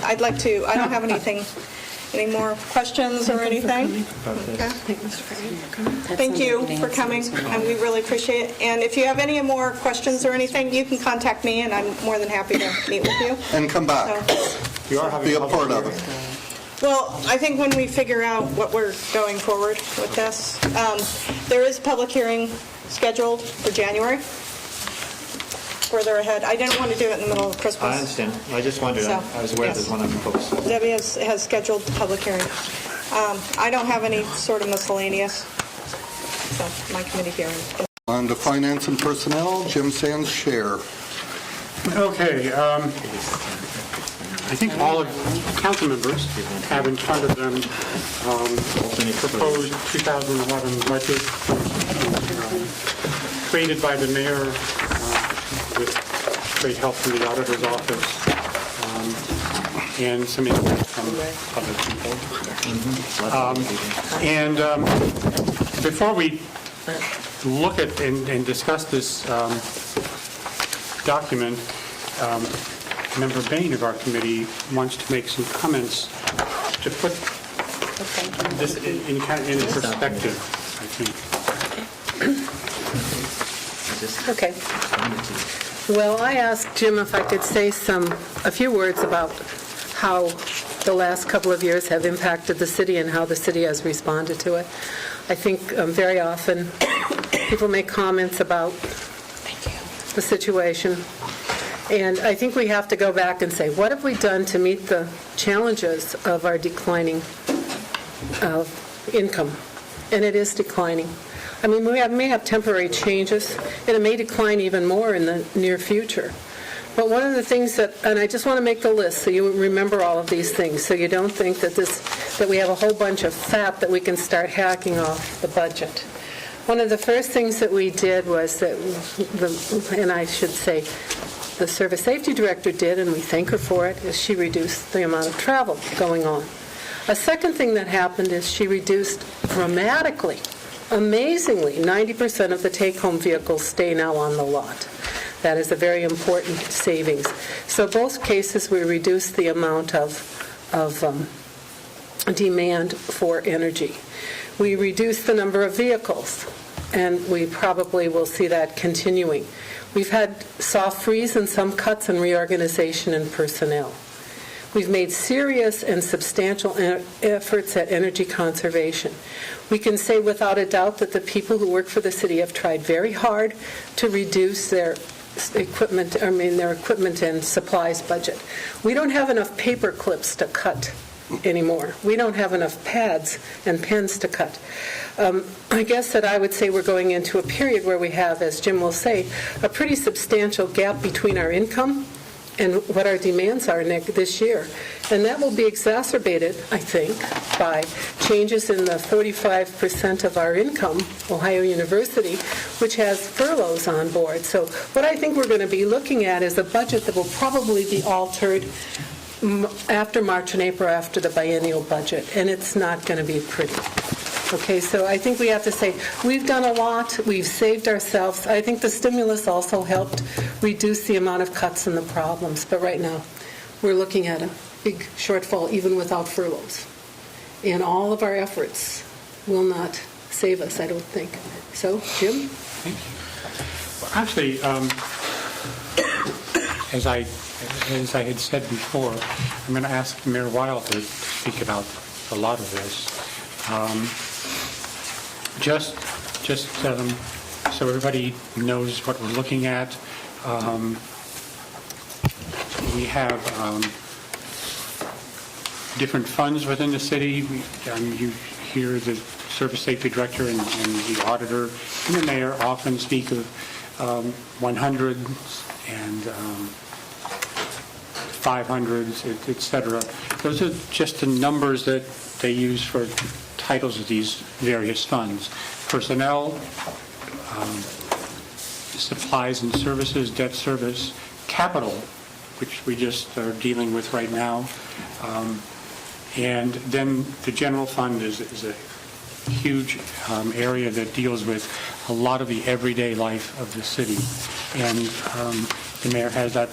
I don't have any more questions or anything? Okay. Thank you for coming, and we really appreciate it. And if you have any more questions or anything, you can contact me, and I'm more than happy to meet with you. And come back. You are having Be a public part of hearing. it. Well, I think when we figure out what we're going forward with this, there is a public hearing scheduled for January, further ahead. I didn't want to do it in the middle of Christmas. I understand. I just wondered. So, I was aware yes. there's one on the post. Debbie has scheduled the public hearing. I don't have any sort of miscellaneous, so my committee hearing. On to Finance and Personnel, Jim Sands, share. Okay, I think all of council members have in front of them proposed 2011 budget created by the mayor with great help from the auditor's office and some input from other people. Before we look at and discuss this document, Member Bain of our committee wants to make some comments to put this in perspective, I think. Okay. Well, I asked Jim if I could say a few words about how the last couple of years have impacted the city and how the city has responded to it. I think very often people make comments about the situation, and I think we have to go back and say, what have we done to meet the challenges of our declining income? And it is declining. I mean, we may have temporary changes, and it may decline even more in the near future. But one of the things and I just want to make the list so you remember all of these things, so you don't think that we have a whole bunch of fat that we can start hacking off the budget. One of the first things that we did was and I should say, the Service Safety Director did, and we thank her for it, is she reduced the amount of travel going on. A second thing that happened is she reduced dramatically, amazingly, 90% of the take-home vehicles stay now on the lot. That is a very important savings. So both cases, we reduced the amount of demand for energy. We reduced the number of vehicles, and we probably will see that continuing. We've had soft freeze and some cuts and reorganization in personnel. We've made serious and substantial efforts at energy conservation. We can say without a doubt that the people who work for the city have tried very hard to reduce their equipment and supplies budget. We don't have enough paper clips to cut anymore. We don't have enough pads and pens to cut. I guess that I would say we're going into a period where we have, as Jim will say, a pretty substantial gap between our income and what our demands are this year. And that will be exacerbated, I think, by changes in the 45% of our income, Ohio University, which has furloughs on board. So what I think we're going to be looking at is a budget that will probably be altered after March and April, after the biennial budget, and it's not going to be pretty. Okay, so I think we have to say, we've done a lot, we've saved ourselves. I think the stimulus also helped reduce the amount of cuts and the problems, but right now, we're looking at a big shortfall even without furloughs. And all of our efforts will not save us, I don't think. So, Jim? Well, actually, as I had said before, I'm going to ask Mayor Wilder to speak about a lot of this. Just so everybody knows what we're looking at, we have different funds within the city. You hear the Service Safety Director and the Auditor and the Mayor often speak of 100s and 500s, et cetera. Those are just the numbers that they use for titles of these various funds. Personnel, supplies and services, debt service, capital, which we just are dealing with right now, and then the general fund is a huge area that deals with a lot of the everyday life of the city, and the mayor has that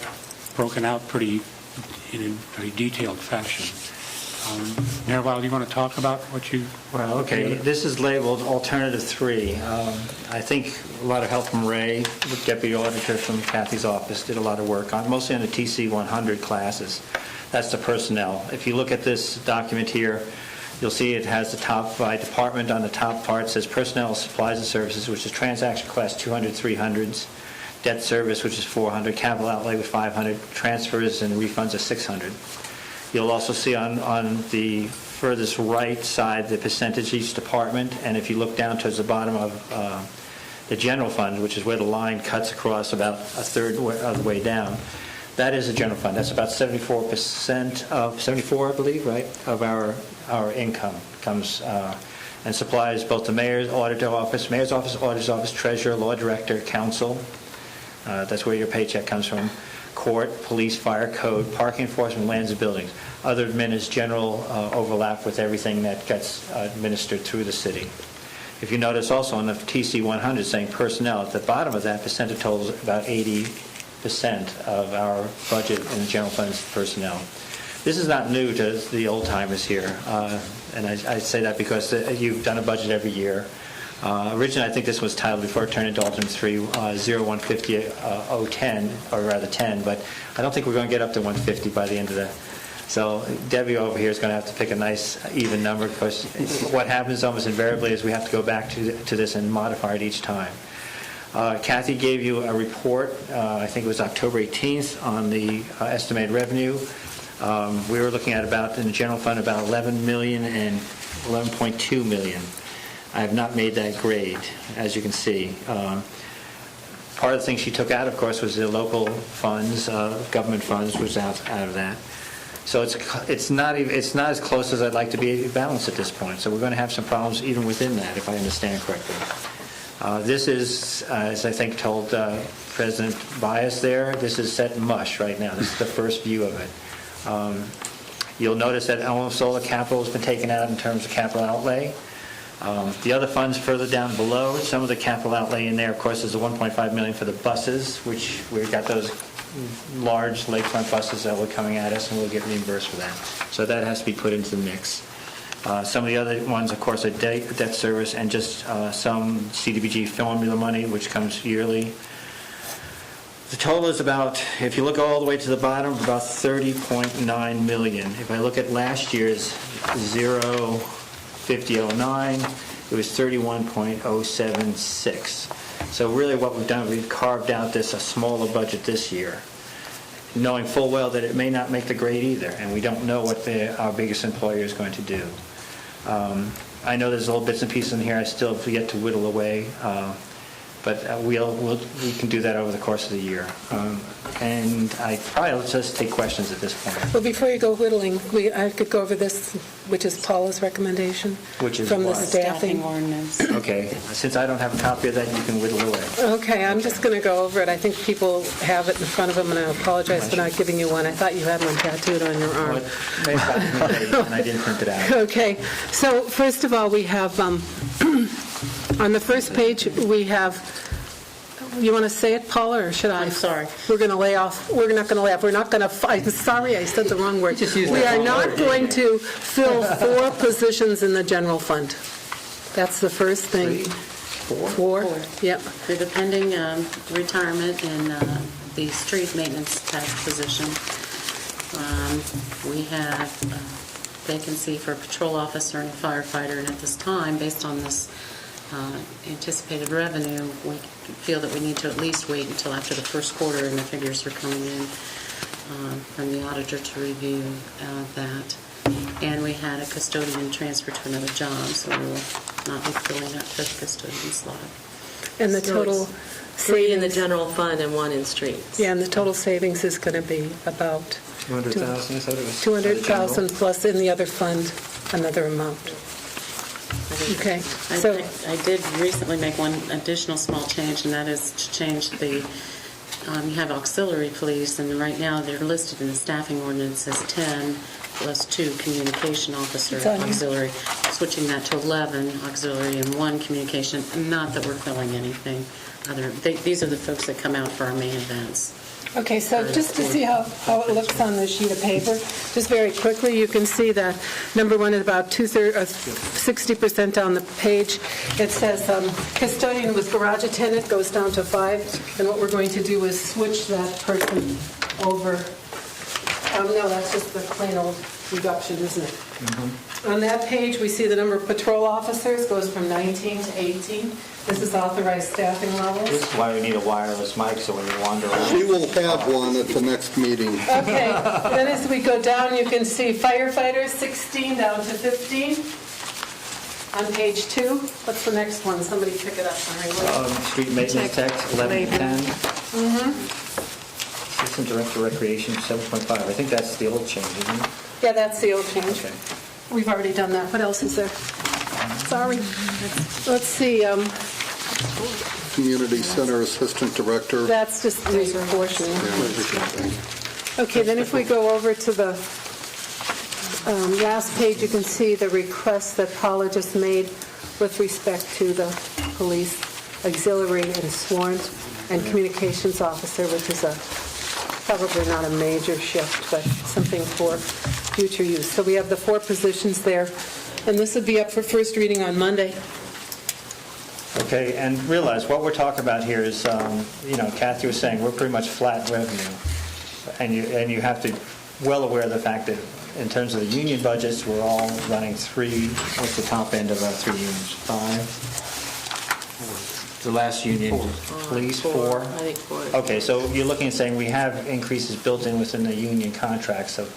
broken out in a very detailed fashion. Mayor Wilder, do you want to talk about what you... Well, okay, this is labeled Alternative 3. I think a lot of help from Ray, the Deputy Auditor from Kathy's office, did a lot of work on, mostly on the TC 100 classes. That's the personnel. If you look at this document here, you'll see it has the top by department. On the top part says Personnel, Supplies and Services, which is transaction class 200, 300s, debt service, which is 400, capital outlay with 500, transfers and refunds are 600. You'll also see on the furthest right side the percentage each department, and if you look down towards the bottom of the general fund, which is where the line cuts across about a third of the way down, that is the general fund. That's about 74% of 74, I believe, right, of our income comes and supplies both the mayor's auditor office, auditor's office, treasurer, law director, council. That's where your paycheck comes from. Court, police, fire, code, parking enforcement, lands and buildings. Other admin is general overlap with everything that gets administered through the city. If you notice also on the TC 100 saying personnel, at the bottom of that percentage total is about 80% of our budget in the general fund's personnel. This is not new to the old timers here, and I say that because you've done a budget every year. Originally, I think this was titled, before it turned into Alternate 3, 0150-010, or rather 10, but I don't think we're going to get up to 150 by the end of the... So Debbie over here is going to have to pick a nice even number, because what happens almost invariably is we have to go back to this and modify it each time. Kathy gave you a report, I think it was October 18th, on the estimated revenue. We were looking at about, in the general fund, about 11 million and 11.2 million. I have not made that grade, as you can see. Part of the thing she took out, of course, was the local funds, government funds, which was out of that. So it's not as close as I'd like to be balanced at this point. So we're going to have some problems even within that, if I understand correctly. This is, as I think told President Bias there, this is set in mush right now. This is the first view of it. You'll notice that almost all the capital has been taken out in terms of capital outlay. The other funds further down below, some of the capital outlay in there, of course, is the $1.5 million for the buses, which we've got those large lakefront buses that were coming at us, and we'll get reimbursed for that. So that has to be put into the mix. Some of the other ones, of course, are debt service and just some CDBG formula money, which comes yearly. The total is about, if you look all the way to the bottom, about $30.9 million. If I look at last year's 5009, it was 31.076. So really what we've done, we've carved out a smaller budget this year, knowing full well that it may not make the grade either, and we don't know what our biggest employer is going to do. I know there's little bits and pieces in here I still have yet to whittle away. But we can do that over the course of the year. And I probably will just take questions at this point. Well, before you go whittling, I could go over this, which is Paula's recommendation. Which is from the what? staffing. ordinance. Okay, since I don't have a copy of that, you can whittle away. Okay, I'm just going to go over it. I think people have it in front of them, and I apologize for not giving you one. I thought you had one tattooed on your arm. Well, it may have gotten late, and I didn't print it out. Okay, so first of all, we have, on the first page, we have, you want to say it, Paula, or should I? I'm sorry. We're going to lay off, we're not going to lay off, we're not going to, I'm sorry, I said the wrong word. Just use We that are wrong not word, going yeah. to fill 4 positions in the general fund. That's the first thing. 4? Yep. We have a pending retirement in the street maintenance task position. We have vacancy for a patrol officer and a firefighter, and at this time, based on this anticipated revenue, we feel that we need to at least wait until after the first quarter and the figures are coming in from the auditor to review that. And we had a custodian transfer to another job, so we will not be filling that fifth custodian slot. And the So total it's 3 in the savings, general fund and 1 in streets. yeah, and the total savings is going to be about 200,000, I thought it was. 200,000 plus in the other fund, another amount. Okay, so, I did recently make one additional small change, and that is to change the, you have auxiliary police, and right now they're listed in the staffing ordinance as 10 plus 2 communication officer It's on here. auxiliary, switching that to 11 auxiliary and 1 communication, not that we're filling anything other. These are the folks that come out for our main events. okay, so just to see how it looks on this sheet of paper, just very quickly, you can see that number 1 is about 60% down the page. It says custodian with garage attendant goes down to 5, and what we're going to do is switch that person over. No, that's just the plain old reduction, isn't it? On that page, we see the number of patrol officers goes from 19 to 18. This is authorized staffing levels. This is why we need a wireless mic, so when you wander around. She will have one at the next meeting. Okay, then as we go down, you can see firefighters, 16 down to 15. On page 2, what's the next one? Somebody pick it up. All right, Street maintenance tech, 11 to 10. Mm-hmm. Assistant Director Recreation, 7.5. I think that's the old change, isn't it? Yeah, that's the old change. Okay. We've already done that. What else is there? Sorry. Let's see, Community Center Assistant Director. that's just the portion. Okay, then if we go over to the last page, you can see the request that Paula just made with respect to the police auxiliary and sworn and communications officer, which is probably not a major shift, but something for future use. So we have the 4 positions there, and this will be up for first reading on Monday. Okay, and realize what we're talking about here is, Kathy was saying, we're pretty much flat revenue. And you have to, well aware of the fact that in terms of the union budgets, we're all running 3, what's the top end of our 3 unions? 5? The last union, police, 4? I think 4. Okay, so you're looking at saying we have increases built in within the union contracts of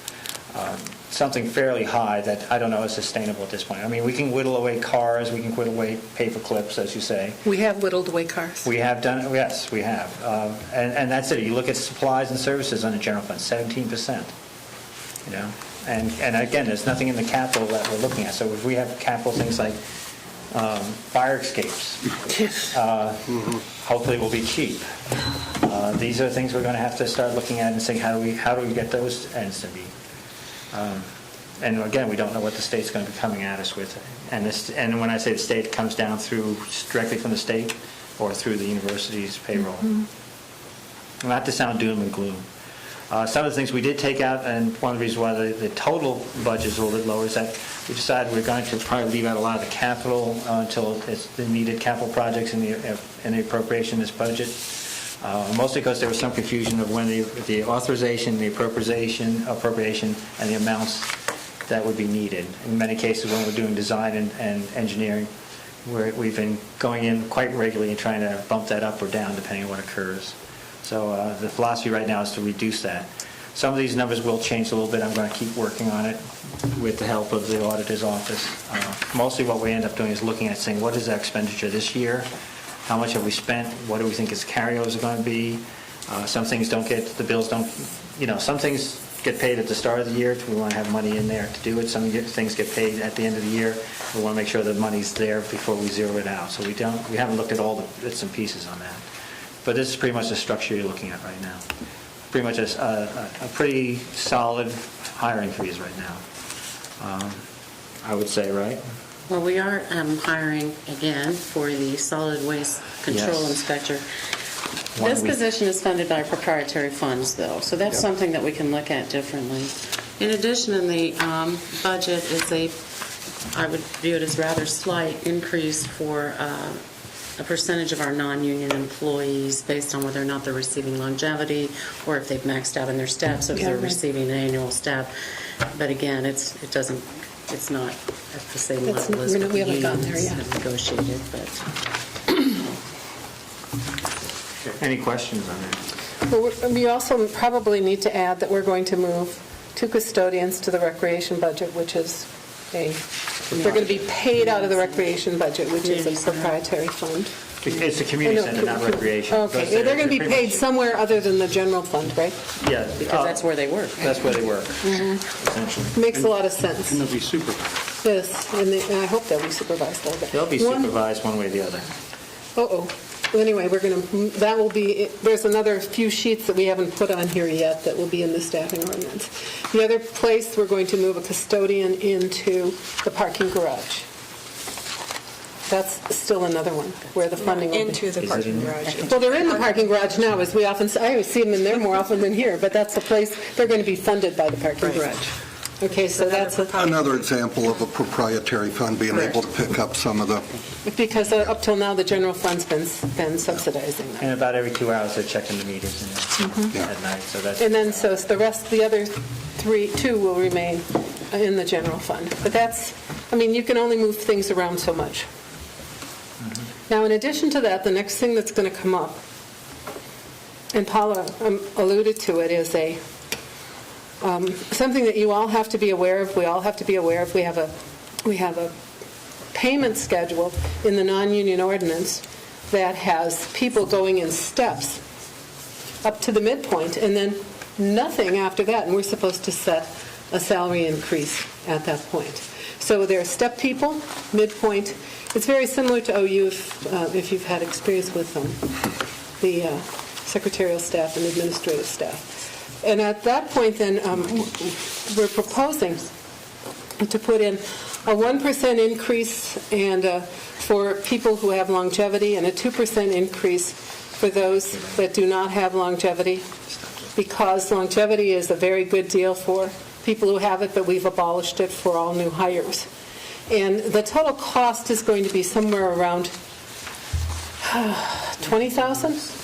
something fairly high that I don't know is sustainable at this point. I mean, we can whittle away cars, we can whittle away paper clips, as you say. We have whittled away cars. We have done, yes, we have. And that's it. You look at supplies and services on the general fund, 17%. And again, there's nothing in the capital that we're looking at. So if we have capital things like fire escapes, hopefully will be cheap. These are things we're going to have to start looking at and saying, how do we get those ends to be? And again, we don't know what the state's going to be coming at us with. And when I say the state, it comes down directly from the state or through the university's payroll. Not to sound doom and gloom. Some of the things we did take out, and one of the reasons why the total budget is a little bit lower is that we decided we're going to probably leave out a lot of the capital until it's the needed capital projects in the appropriation in this budget. Mostly because there was some confusion of when the authorization, the appropriation, and the amounts that would be needed. In many cases, when we're doing design and engineering, we've been going in quite regularly and trying to bump that up or down depending on what occurs. So the philosophy right now is to reduce that. Some of these numbers will change a little bit. I'm going to keep working on it with the help of the auditor's office. Mostly what we end up doing is looking at saying, what is our expenditure this year? how much have we spent, what do we think its carryovers are going to be. Some things don't get, the bills don't, some things get paid at the start of the year. We want to have money in there to do it. Some things get paid at the end of the year. We want to make sure the money's there before we zero it out. So we haven't looked at all the bits and pieces on that. But this is pretty much the structure you're looking at right now. Pretty much a pretty solid hiring freeze right now, I would say, right? Well, we are hiring again for the solid waste control Yes. inspector. This position is funded by proprietary funds, though, so that's something that we can look at differently. In addition, in the budget is I would view it as rather slight increase for a percentage of our non-union employees based on whether or not they're receiving longevity or if they've maxed out in their step, so if they're receiving an annual step. But again, it's not at the same level as what the we haven't gotten there unions yet. have negotiated, but... Any questions on that? Well, we also probably need to add that we're going to move 2 custodians to the recreation budget, which is they're going to be paid out of the recreation budget, which is a proprietary fund. It's a community center, not recreation. Okay, they're going to be paid somewhere other than the general fund, right? Yeah. Because that's where they work. That's where they work, essentially. Makes a lot of sense. And they'll be supervised. Yes, and I hope they'll be supervised a little bit. They'll be supervised one way or the other. Anyway, that will be, there's another few sheets that we haven't put on here yet that will be in the staffing ordinance. The other place, we're going to move a custodian into the parking garage. That's still another one where the funding will be. Into the parking garage. Well, they're in the parking garage now, as we often say. I see them in there more often than here, but that's the place, they're going to be funded by the parking garage. Okay, so that's Another example of a proprietary fund being able to pick up some of the... because up till now, the general fund's been subsidizing that. And about every 2 hours, they're checking the meters at night, so that's... And then, so the other 2 will remain in the general fund. But you can only move things around so much. Now, in addition to that, the next thing that's going to come up, and Paula alluded to it, is something that you all have to be aware of. We all have to be aware of. We have a payment schedule in the non-union ordinance that has people going in steps up to the midpoint, and then nothing after that, and we're supposed to set a salary increase at that point. So there are step people, midpoint. It's very similar to OU if you've had experience with the secretarial staff and administrative staff. And at that point, then, we're proposing to put in a 1% increase and for people who have longevity and a 2% increase for those that do not have longevity, because longevity is a very good deal for people who have it, but we've abolished it for all new hires. And the total cost is going to be somewhere around $20,000.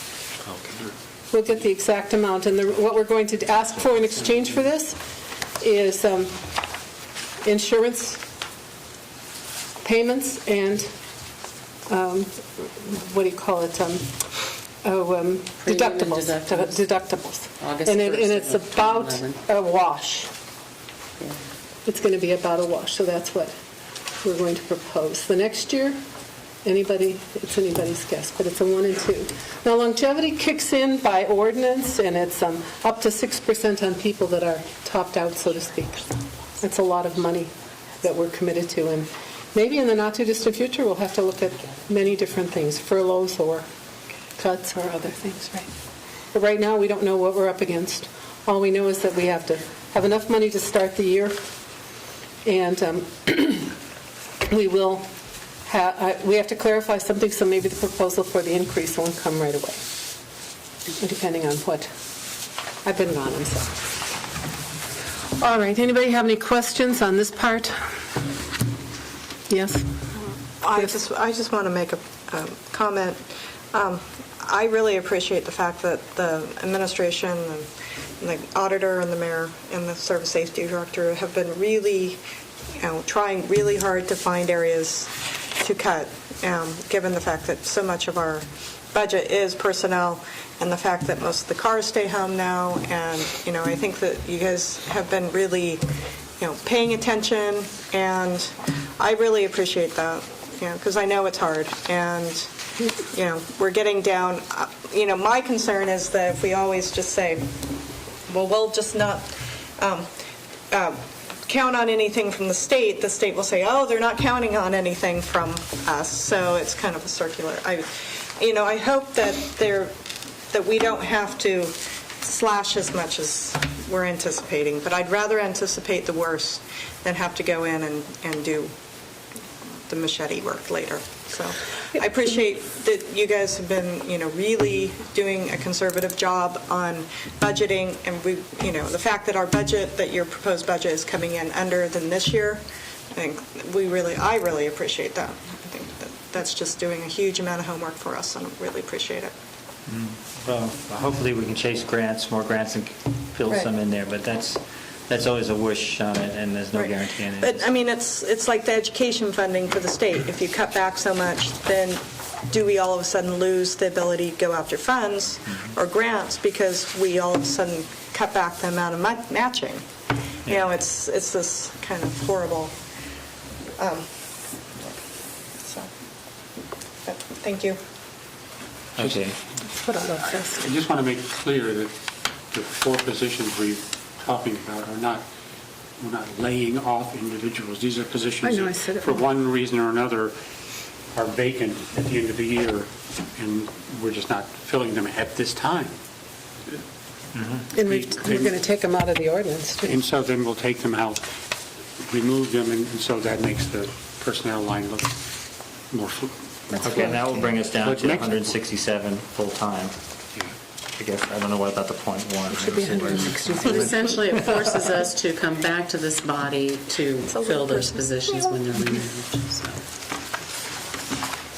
We'll get the exact amount. And what we're going to ask for in exchange for this is insurance payments and, deductibles. And it's about a wash. It's going to be about a wash, so that's what we're going to propose. The next year, it's anybody's guess, but it's a 1 and 2. Now, longevity kicks in by ordinance, and it's up to 6% on people that are topped out, so to speak. That's a lot of money that we're committed to, and maybe in the not-too-distant future, we'll have to look at many different things, furloughs or cuts or other things, right? But right now, we don't know what we're up against. All we know is that we have to have enough money to start the year, and we have to clarify something, so maybe the proposal for the increase won't come right away, depending on what. I've been gone, I'm sorry. All right, anybody have any questions on this part? Yes? I just want to make a comment. I really appreciate the fact that the administration and the auditor and the mayor and the service safety director have been really, trying really hard to find areas to cut, given the fact that so much of our budget is personnel and the fact that most of the cars stay home now. And, I think that you guys have been really, paying attention, and I really appreciate that, because I know it's hard. And we're getting down, my concern is that if we always just say, well, we'll just not count on anything from the state will say, oh, they're not counting on anything from us. So it's kind of a circular. I hope that we don't have to slash as much as we're anticipating, but I'd rather anticipate the worst than have to go in and do the machete work later. So I appreciate that you guys have been, really doing a conservative job on budgeting, and the fact that that your proposed budget is coming in under than this year, I really appreciate that. I think that's just doing a huge amount of homework for us, and I really appreciate it. Well, hopefully we can chase more grants and fill Right. some in there, but that's always a wish on it, and there's no Right. guarantee in it. But, it's like the education funding for the state. If you cut back so much, then do we all of a sudden lose the ability to go after funds or grants because we all of a sudden cut back the amount of matching? It's this kind of horrible. Thank you. Okay. What I love this. I just want to make it clear that the 4 positions we're talking about we're not laying off individuals. These are positions I know, I that, said it for wrong. one reason or another, are vacant at the end of the year, and we're just not filling them at this time. And we're going to take them out of the ordinance, too. And so then we'll take them out, remove them, and so that makes the personnel line look more Okay, and that will bring us down What to next? 167 full-time. I guess, I don't know what about the .1. Should be 163. But essentially, it forces us to come back to this body to fill those positions when they're removed. So.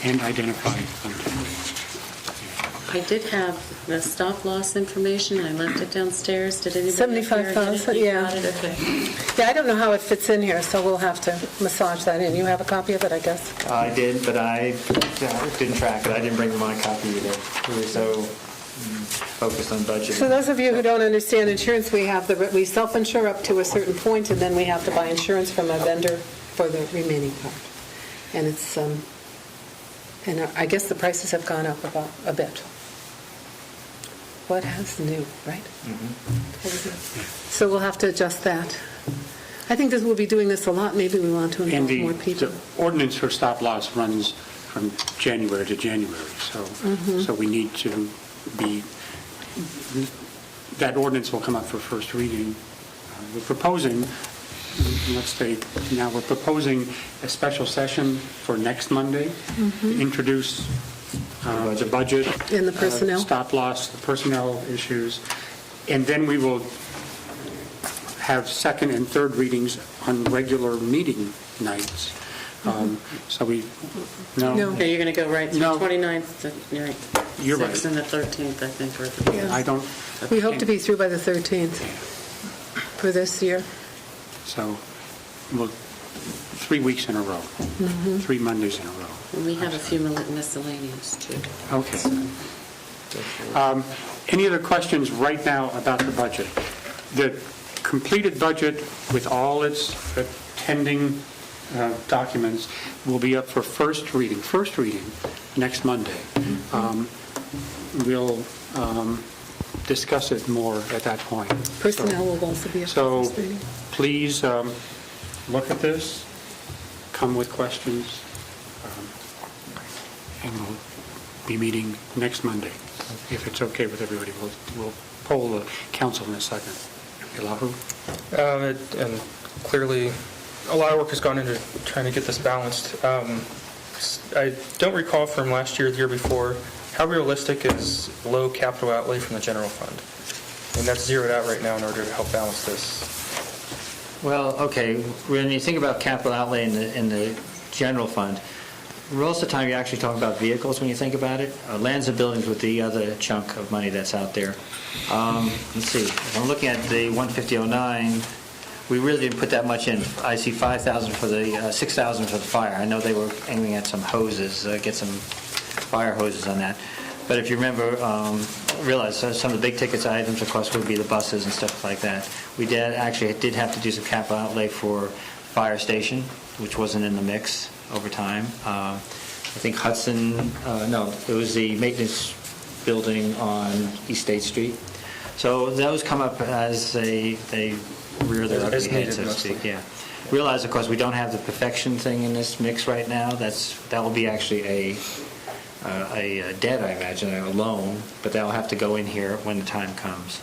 and identify content. I did have the stop-loss information. I left it downstairs. Did anybody up here get it? 75,000, You yeah. got it? Okay. Yeah, I don't know how it fits in here, so we'll have to massage that in. You have a copy of it, I guess? I did, but I didn't track it. I didn't bring my copy either. We were so focused on budget. So those of you who don't understand insurance, we self-insure up to a certain point, and then we have to buy insurance from a vendor for the remaining part. And it's, and I guess the prices have gone up about a bit. What has new, right? So we'll have to adjust that. I think we'll be doing this a lot. Maybe we want to And involve the more people. the ordinance for stop loss runs from January to January, so we need to be, that ordinance will come up for first reading. We're proposing, let's say, now we're proposing a special session for next Monday to introduce the budget. And the personnel. Stop loss, the personnel issues, and then we will have second and third readings on regular meeting nights. So we, no, Okay, you're going to go right through No. 29th, right? You're 6th right. and the 13th, I think, are the Yeah. I don't. We hope to be through by the 13th for this year. So, well, 3 weeks in a row, 3 Mondays in a row. And we have a few miscellaneous, too. Okay. Any other questions right now about the budget? The completed budget with all its attending documents will be up for first reading next Monday. We'll discuss it more at that point. Personnel will also be a So first reading. please look at this, come with questions, and we'll be meeting next Monday. If it's okay with everybody, we'll poll the council in a second. Elahu? And clearly, a lot of work has gone into trying to get this balanced. I don't recall from last year or the year before, how realistic is low capital outlay from the general fund? And that's zeroed out right now in order to help balance this. Well, okay, when you think about capital outlay in the general fund, most of the time you're actually talking about vehicles when you think about it. Lands and buildings with the other chunk of money that's out there. Let's see, if I'm looking at the 15009, we really didn't put that much in. I see 5,000 for the, 6,000 for the fire. I know they were aiming at some hoses, get some fire hoses on that. But if you remember, realize some of the big tickets items, of course, would be the buses and stuff like that. We did have to do some capital outlay for fire station, which wasn't in the mix over time. I think Hudson, no, it was the maintenance building on East State Street. So those come up as they rear their ugly As head, needed so to mostly. speak, yeah. Realize, of course, we don't have the perfection thing in this mix right now. That will be actually a debt, I imagine, a loan, but that'll have to go in here when the time comes.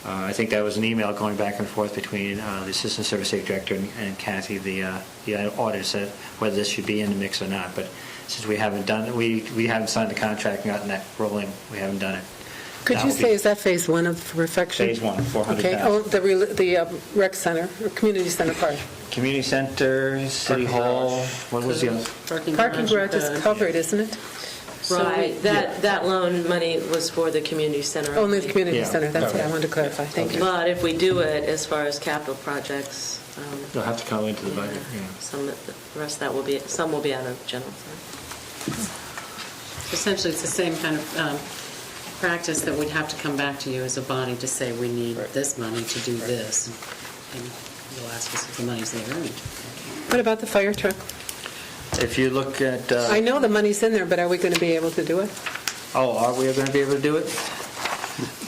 I think that was an email going back and forth between the Assistant Service Safety Director and Kathy, the auditor, said whether this should be in the mix or not. But since we haven't done it, we haven't signed the contract and gotten that rolling, we haven't done it. Could you say, is that phase one of perfection? Phase one, 400,000. Okay, oh, the rec center, or community center part. Community Center, City Hall, what was the other? Parking garage is covered, isn't it? Right, that loan money was for the community center. Only the community Yeah. center, that's what I wanted to clarify, thank you. But if we do it, as far as capital projects, They'll have to come into the budget, yeah. the rest that will be, some will be out of general fund. Essentially, it's the same kind of practice that we'd have to come back to you as a body to say, we need this money to do this. And you'll ask us if the money's there. What about the fire truck? If you look at... I know the money's in there, but are we going to be able to do it? Oh, are we going to be able to do it?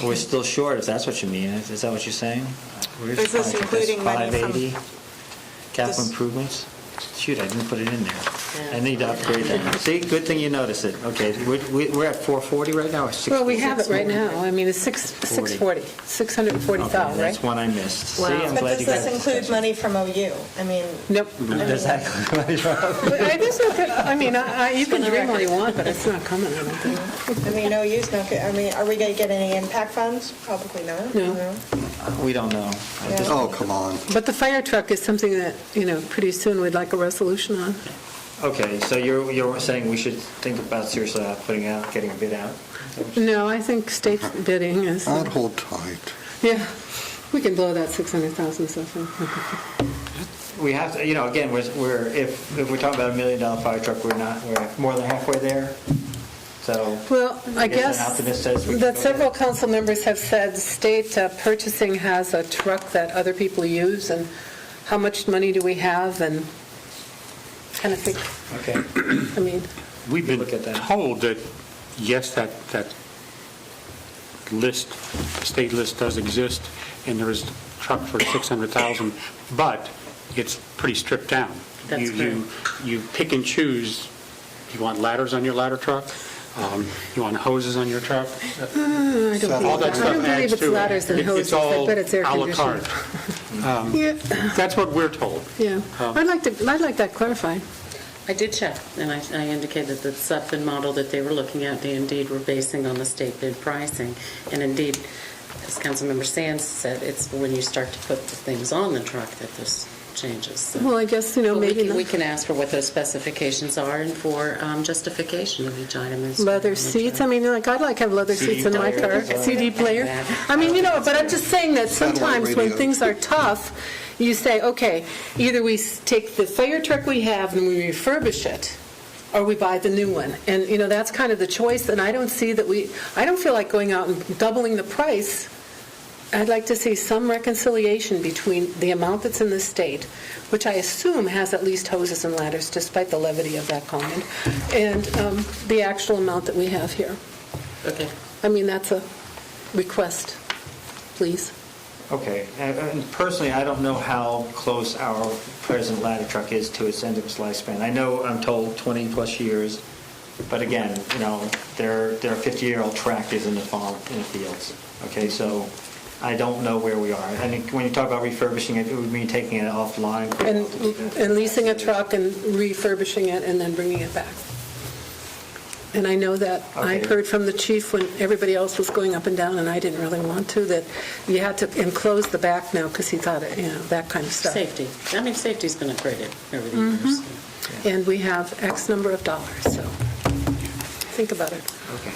We're still short, if that's what you mean. Is that what you're saying? Is this including money from- 580 capital This- improvements? Shoot, I didn't put it in there. Yeah. I need to upgrade that. See, good thing you noticed it. Okay, we're at 440 right now, or 640? Well, we have it right now, I mean, it's 640, 640,000, Okay, right? that's one I missed. See, Wow. I'm But glad does you this got include money from OU? I mean, Nope. Does that include money from- There's no good- I mean, you can dream all you want, but it's not coming, I don't think. I mean, OU's not, I mean, are we going to get any impact funds? Probably not. No. We don't know. Yeah. Oh, come on. But the fire truck is something that, pretty soon we'd like a resolution on. Okay, so you're saying we should think about seriously about getting a bid out? No, I think state bidding is, I'd hold tight. yeah, we can blow that 600,000 stuff in. We have to, again, if we're talking about $1 million fire truck, we're more than halfway there. So Well, I guess guess an optimist says we can that go several council members have said state purchasing has a truck that other people use, and how much money do we have, and kind of think, Okay. I mean, We've been Look at that. told that, yes, that list, state list does exist, and there is a truck for 600,000, but it's pretty stripped down. That's You pick and choose. You want ladders on your ladder truck? You want hoses on your truck? I don't All that stuff believe adds it's to it. ladders and hoses, It's all I bet it's air à la conditioning. carte. Yeah, That's what we're told. yeah. I'd like that clarified. I did check, and I indicated that the Sutphen model that they were looking at, they indeed were basing on the state bid pricing. And indeed, as Councilmember Sands said, it's when you start to put the things on the truck that this changes. So- Well, I guess, But maybe we can ask for what those specifications are and for justification of each item. and stuff leather on the seats. truck. I mean, I'd like to have leather CD seats in my player, car, CD player. I mean, but I'm just saying that sometimes when radio. things are tough, you say, okay, either we take the fire truck we have and we refurbish it, or we buy the new one. And, that's kind of the choice, and I don't feel like going out and doubling the price. I'd like to see some reconciliation between the amount that's in the state, which I assume has at least hoses and ladders, despite the levity of that comment, and the actual amount that we have here. Okay. I mean, that's a request, please. Okay, and personally, I don't know how close our present ladder truck is to its end of its lifespan. I know I'm told 20-plus years, but again, there are 50-year-old tractors in the fields. Okay, so I don't know where we are. I think when you talk about refurbishing it, it would mean taking it offline. And leasing a truck and refurbishing it and then bringing it back. And I know that I Okay. heard from the chief when everybody else was going up and down, and I didn't really want to, that you had to enclose the back now because he thought, that kind of stuff. Safety. I mean, safety's been upgraded over the years. And we have X number of dollars, so think about it. Okay.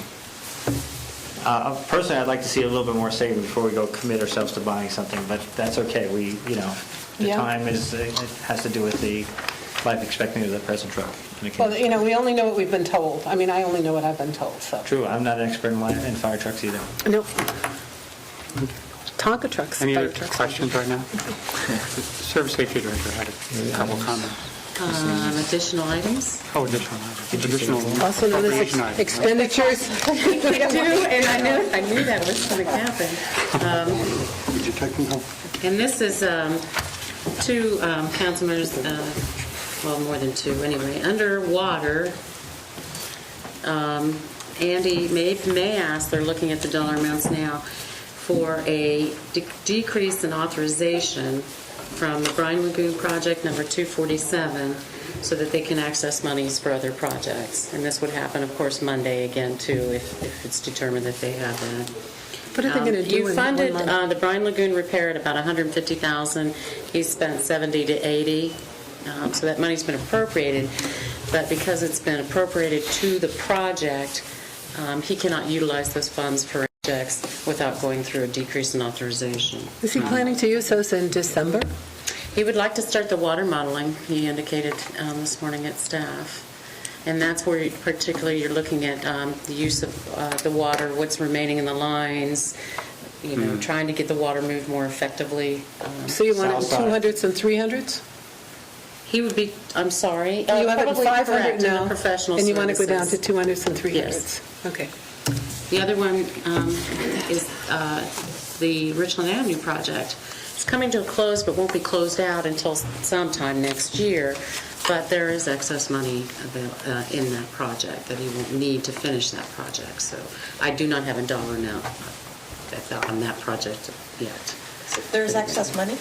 Personally, I'd like to see a little bit more saving before we go commit ourselves to buying something, but that's okay. The Yeah. time it has to do with the life expectancy of the present truck. Well, we only know what we've been told. I mean, I only know what I've been told, so. True, I'm not an expert in fire trucks either. No. Tonka trucks, Any fire other trucks. questions right now? The Service Safety Director had a couple comments. Additional items? Oh, additional Also known appropriation as items. expenditures. And I knew that was going to happen. Would you take them home? And this is two council members, well, more than two anyway, underwater. Andy may ask, they're looking at the dollar amounts now, for a decrease in authorization from the Brine Lagoon project number 247 so that they can access monies for other projects. And this would happen, of course, Monday again, too, if it's determined that they have that. What are they going to do You in funded 1 month? the Brine Lagoon repair at about $150,000. He spent $70 to $80. So that money's been appropriated. But because it's been appropriated to the project, he cannot utilize those funds for projects without going through a decrease in authorization. Is he planning to use those in December? He would like to start the water modeling, he indicated this morning at staff. And that's where particularly you're looking at the use of the water, what's remaining in the lines, trying to get the water moved more effectively. So you want it in south side. 200s and 300s? He would be, I'm sorry. You have it in probably 500 correct in now, the professional and you want to go down to services. 200s and 300s? Yes. Okay. The other one is the Richland Avenue project. It's coming to a close, but won't be closed out until sometime next year. But there is excess money in that project that he won't need to finish that project. So I do not have a dollar now on that project yet. There's excess money?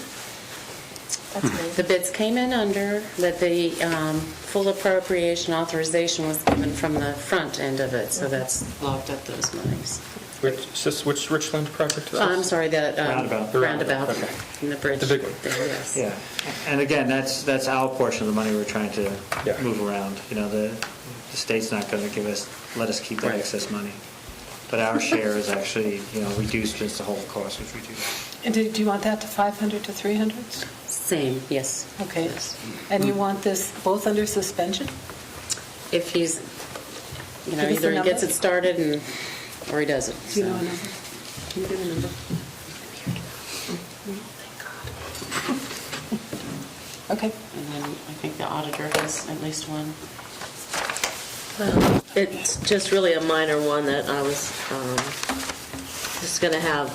That's amazing. The bids came in under, that the full appropriation authorization was given from the front end of it, so that's locked up those monies. Which Richland project is this? I'm sorry, that Roundabout. roundabout Okay. in the bridge. The big one. There, yes. Yeah, and again, that's our portion of the money we're trying to move around. The state's not going to let us keep that excess money. But our share is actually, reduced against the whole cost, which we do. And do you want that to 500 to 300s? Same, yes. Okay. Yes. And you want this both under suspension? If he's, Give us the either he gets number. it started or he doesn't. Do you know so. a number? Can you give a number? Okay. And then I think the auditor has at least one. Well, it's just really a minor one that I was just going to have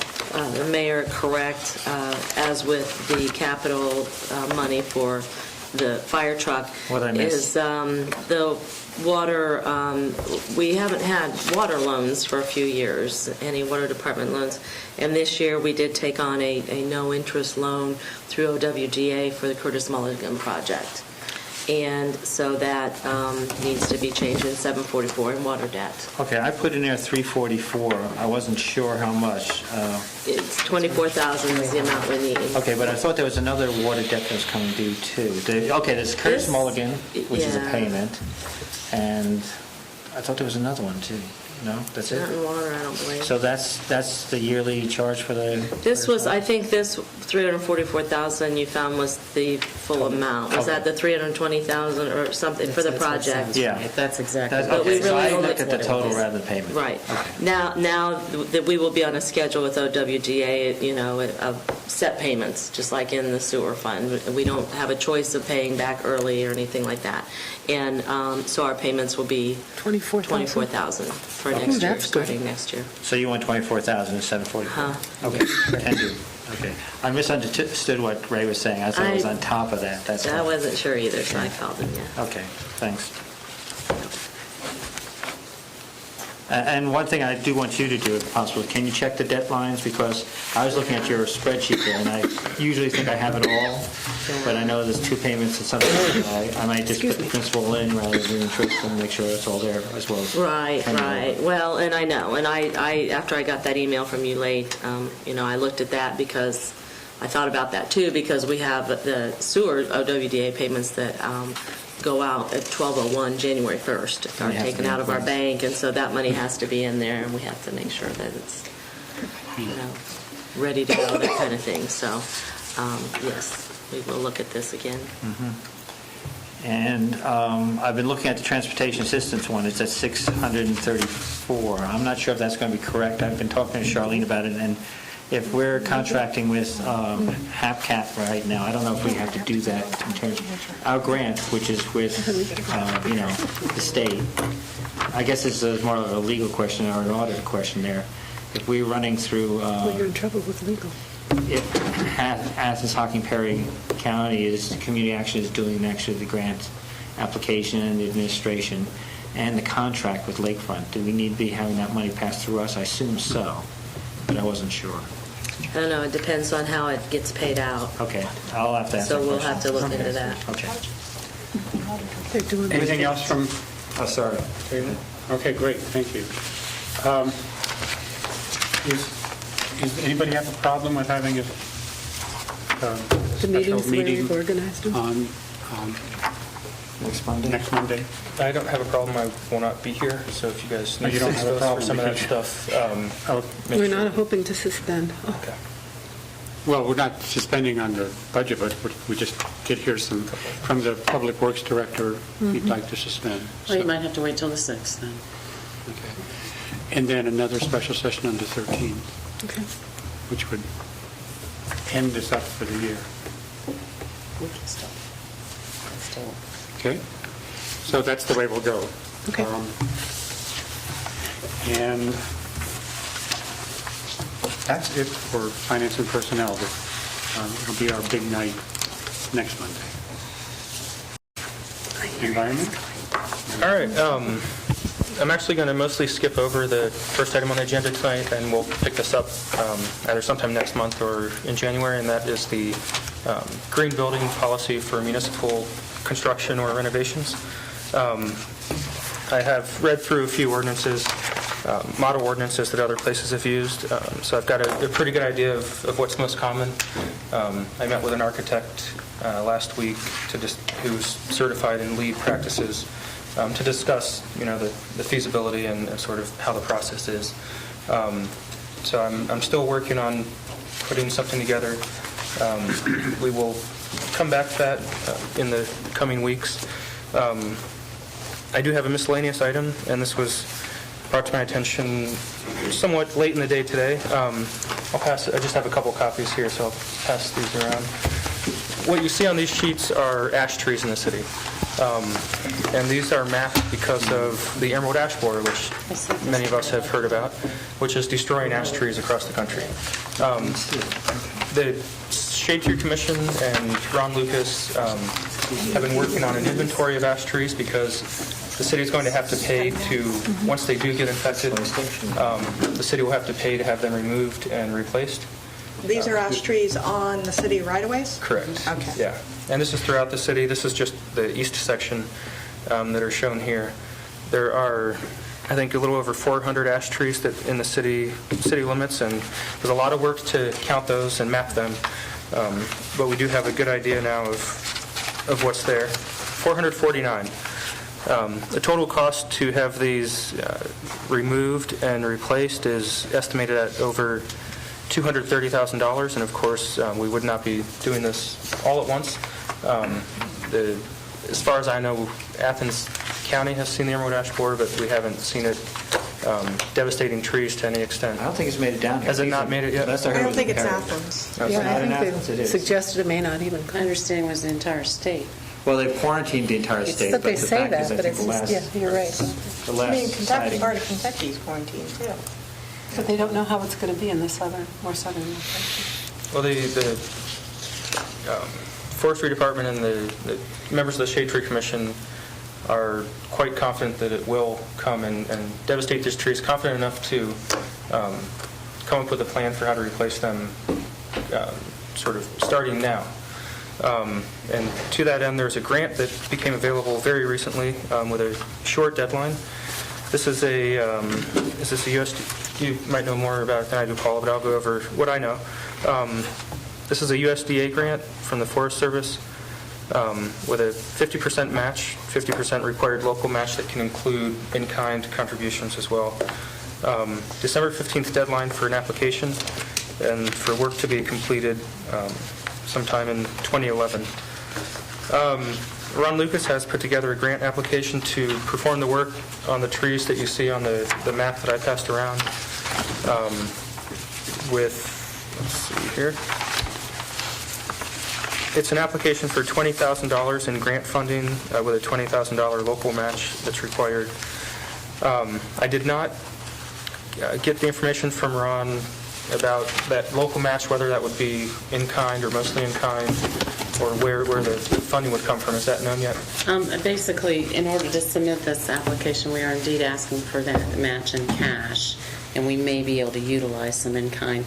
the mayor correct, as with the capital money for the fire truck. What did I miss? Is the water, we haven't had water loans for a few years, any water department loans. And this year we did take on a no-interest loan through OWDA for the Curtis Mulligan project. And so that needs to be changed in 744 in water debt. Okay, I put in there 344. I wasn't sure how much. It's 24,000 is the amount we need. Okay, but I thought there was another water debt that was coming due too. There's Curtis This- Mulligan, which is a yeah. payment, and I thought there was another one too. No, that's Not it. in water, I don't believe. So that's the yearly charge for the. This was, I think this 344,000 you found was the full amount. Was that the 320,000 or something for the That's what it project? sounds Yeah. like. That's exactly. That's, But we okay, so really I only- looked at the total That's rather than payment. Right. Okay. Now that we will be on a schedule with OWDA, of set payments, just like in the sewer fund. We don't have a choice of paying back early or anything like that. And so our payments will be 24,000 for next year, that's good. starting next year. So you want 24,000 instead of 44? Huh. Okay, can do. Okay. I misunderstood what Ray was saying. I thought it was on top of that. That's I all. wasn't sure either, so I called him, yeah. Okay, thanks. And one thing I do want you to do, if possible, can you check the deadlines? Because I was looking at your spreadsheet there, and I usually think I have it all, but I know there's two payments and something. I might just put the principal in rather than interest and make sure it's all there as well. Right. Well, and I know, and I after I got that email from you late, I looked at that because I thought about that too, because we have the sewer OWDA payments that go out at 12/01, January 1st, are They have to taken be out in of our place. bank, and so that money has to be in there, and we have to make sure that it's, ready to go, that kind of thing. So, yes, we will look at this again. And I've been looking at the transportation assistance one. It's at 634. I'm not sure if that's going to be correct. I've been talking to Charlene about it, and if we're contracting with HAPCAT right now, I don't know if we have to do that in terms of our grant, which is with, the state. I guess this is more of a legal question or an audit question there. If we're running through... Well, you're in trouble with legal. If Athens, Hocking, Perry County community action is doing actually the grant application and the administration and the contract with Lakefront, do we need to be having that money passed through us? I assume so, but I wasn't sure. I don't know, it depends on how it gets paid out. Okay, I'll have to ask So that we'll question. have to look into that. Okay. They're doing Anything else from, Oh, sorry. okay, great, thank you. Does anybody have a problem with having a the special meetings where meeting we've organized them? on Next Monday? next Monday? I don't have a problem. I will not be here, so if you guys Oh, need you don't to have a for problem some of that because- stuff, Oh, make We're sure- not hoping to suspend. Oh, Okay. well, we're not suspending on the budget, but we just did hear some from the Public Works Director, he'd like to suspend. Well, you So- might have to wait till the 6th then. Okay. And then another special session on the 13th, okay. which would end this up for the year. We can still. Okay? So that's the way we'll go. Okay. And that's it for Finance and Personnel. It'll be our big night next Monday. Environment? All right. I'm actually going to mostly skip over the first item on the agenda tonight, and we'll pick this up either sometime next month or in January, and that is the green building policy for municipal construction or renovations. I have read through a few ordinances, model ordinances that other places have used, so I've got a pretty good idea of what's most common. I met with an architect last week who's certified in LEED practices to discuss, the feasibility and sort of how the process is. So I'm still working on putting something together. We will come back to that in the coming weeks. I do have a miscellaneous item, and this was brought to my attention somewhat late in the day today. I just have a couple copies here, so I'll pass these around. What you see on these sheets are ash trees in the city. And these are mapped because of the emerald ash borer, which many of us have heard about, which is destroying ash trees across the country. The Shade Tree Commission and Ron Lucas have been working on an inventory of ash trees because the city is going to have to pay once they do get infected, the city will have to pay to have them removed and replaced. These are ash trees on the city right-of-ways? Correct. Okay. Yeah. And this is throughout the city. This is just the east section that are shown here. There are, I think, a little over 400 ash trees that in the city limits, and there's a lot of work to count those and map them. But we do have a good idea now of what's there. 449. The total cost to have these removed and replaced is estimated at over $230,000, and of course, we would not be doing this all at once. As far as I know, Athens County has seen the emerald ash borer, but we haven't seen it devastating trees to any extent. I don't think it's made it down here. Has it not made it yet? Last I heard I it don't was think in it's Perry. Athens. No, it's not in Athens, it is. Suggested it may not even My come. understanding was the entire state. Well, they've quarantined the entire state, But but they the say fact that, is, I but think it's, the last... yeah, you're right. The I last mean, Kentucky, sighting- part of Kentucky's quarantined too. But they don't know how it's going to be in the more southern locations. Well, the Forestry Department and the members of the Shade Tree Commission are quite confident that it will come and devastate these trees, confident enough to come up with a plan for how to replace them sort of starting now. And to that end, there's a grant that became available very recently with a short deadline. This is a USDA, you might know more about it than I do, Paula, but I'll go over what I know. This is a USDA grant from the Forest Service with a 50% match, 50% required local match that can include in-kind contributions as well. December 15th deadline for an application and for work to be completed sometime in 2011. Ron Lucas has put together a grant application to perform the work on the trees that you see on the map that I passed around with here. It's an application for $20,000 in grant funding with a $20,000 local match that's required. I did not get the information from Ron about that local match, whether that would be in kind or mostly in kind, or where the funding would come from. Is that known yet? Basically, in order to submit this application, we are indeed asking for that match in cash, and we may be able to utilize some in kind.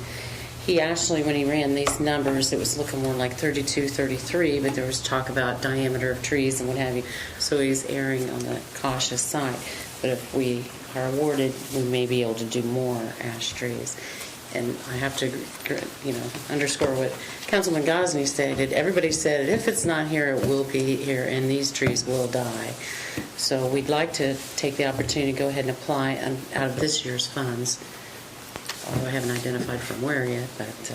He actually, when he ran these numbers, it was looking more like 32, 33, but there was talk about diameter of trees and what have you, so he's erring on the cautious side. But if we are awarded, we may be able to do more ash trees. And I have to, underscore what Councilman Gosney stated. Everybody said, if it's not here, it will be here, and these trees will die. So we'd like to take the opportunity to go ahead and apply out of this year's funds, although I haven't identified from where yet. But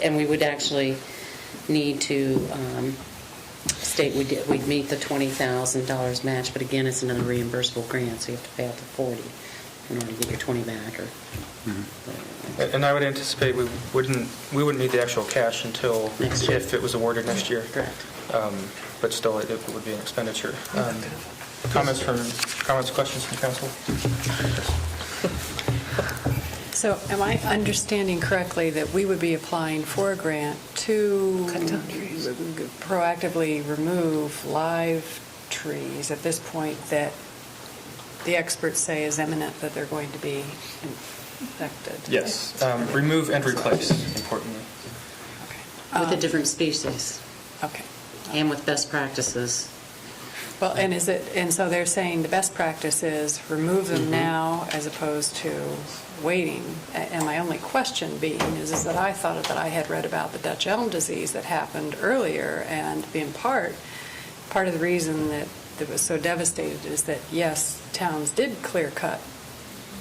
and we would actually need to state we'd meet the $20,000 match, but again, it's another reimbursable grant, so you have to pay out the 40 in order to get your 20 back. And I would anticipate we wouldn't need the actual cash until Next year. if it was awarded next year. Correct. But still, it would be an expenditure. Questions, from council? So am I understanding correctly that we would be applying for a grant to proactively remove live trees at this point that the experts say is imminent that they're going to be infected? Yes. Remove and replace, importantly. With a different species. Okay. And with best practices. Well, and so they're saying the best practice is remove them now as opposed to waiting. And my only question being is that I thought that I had read about the Dutch elm disease that happened earlier, and in part of the reason that it was so devastated is that, yes, towns did clear cut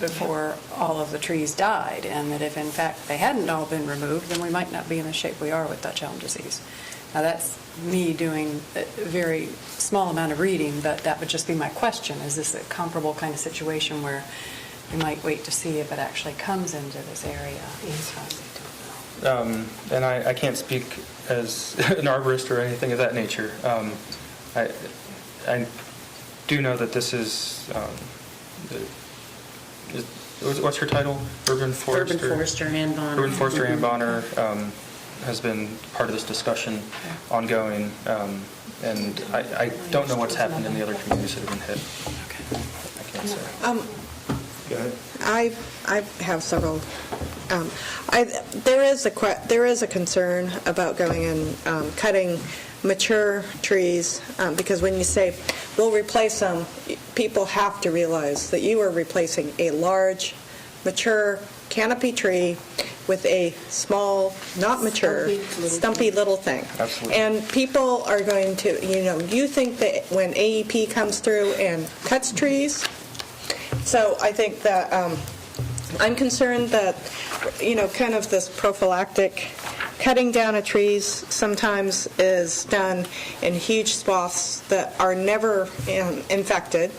before all of the trees died, and that if in fact they hadn't all been removed, then we might not be in the shape we are with Dutch elm disease. Now that's me doing a very small amount of reading, but that would just be my question. Is this a comparable kind of situation where we might wait to see if it actually comes into this area? And I can't speak as an arborist or anything of that nature. I do know that this is what's her title? Urban Forester? Urban Forester Ann Bonner. Urban Forester Ann Bonner has been part of this discussion ongoing, and I don't know what's happened in the other communities that have been hit. I can't say. Go ahead. I have several. There is a concern about going and cutting mature trees, because when you say we'll replace them, people have to realize that you are replacing a large, mature canopy tree with a small, not mature, stumpy little thing. Absolutely. And people are going to, you think that when AEP comes through and cuts trees, so I think that I'm concerned that, kind of this prophylactic cutting down of trees sometimes is done in huge swaths that are never infected.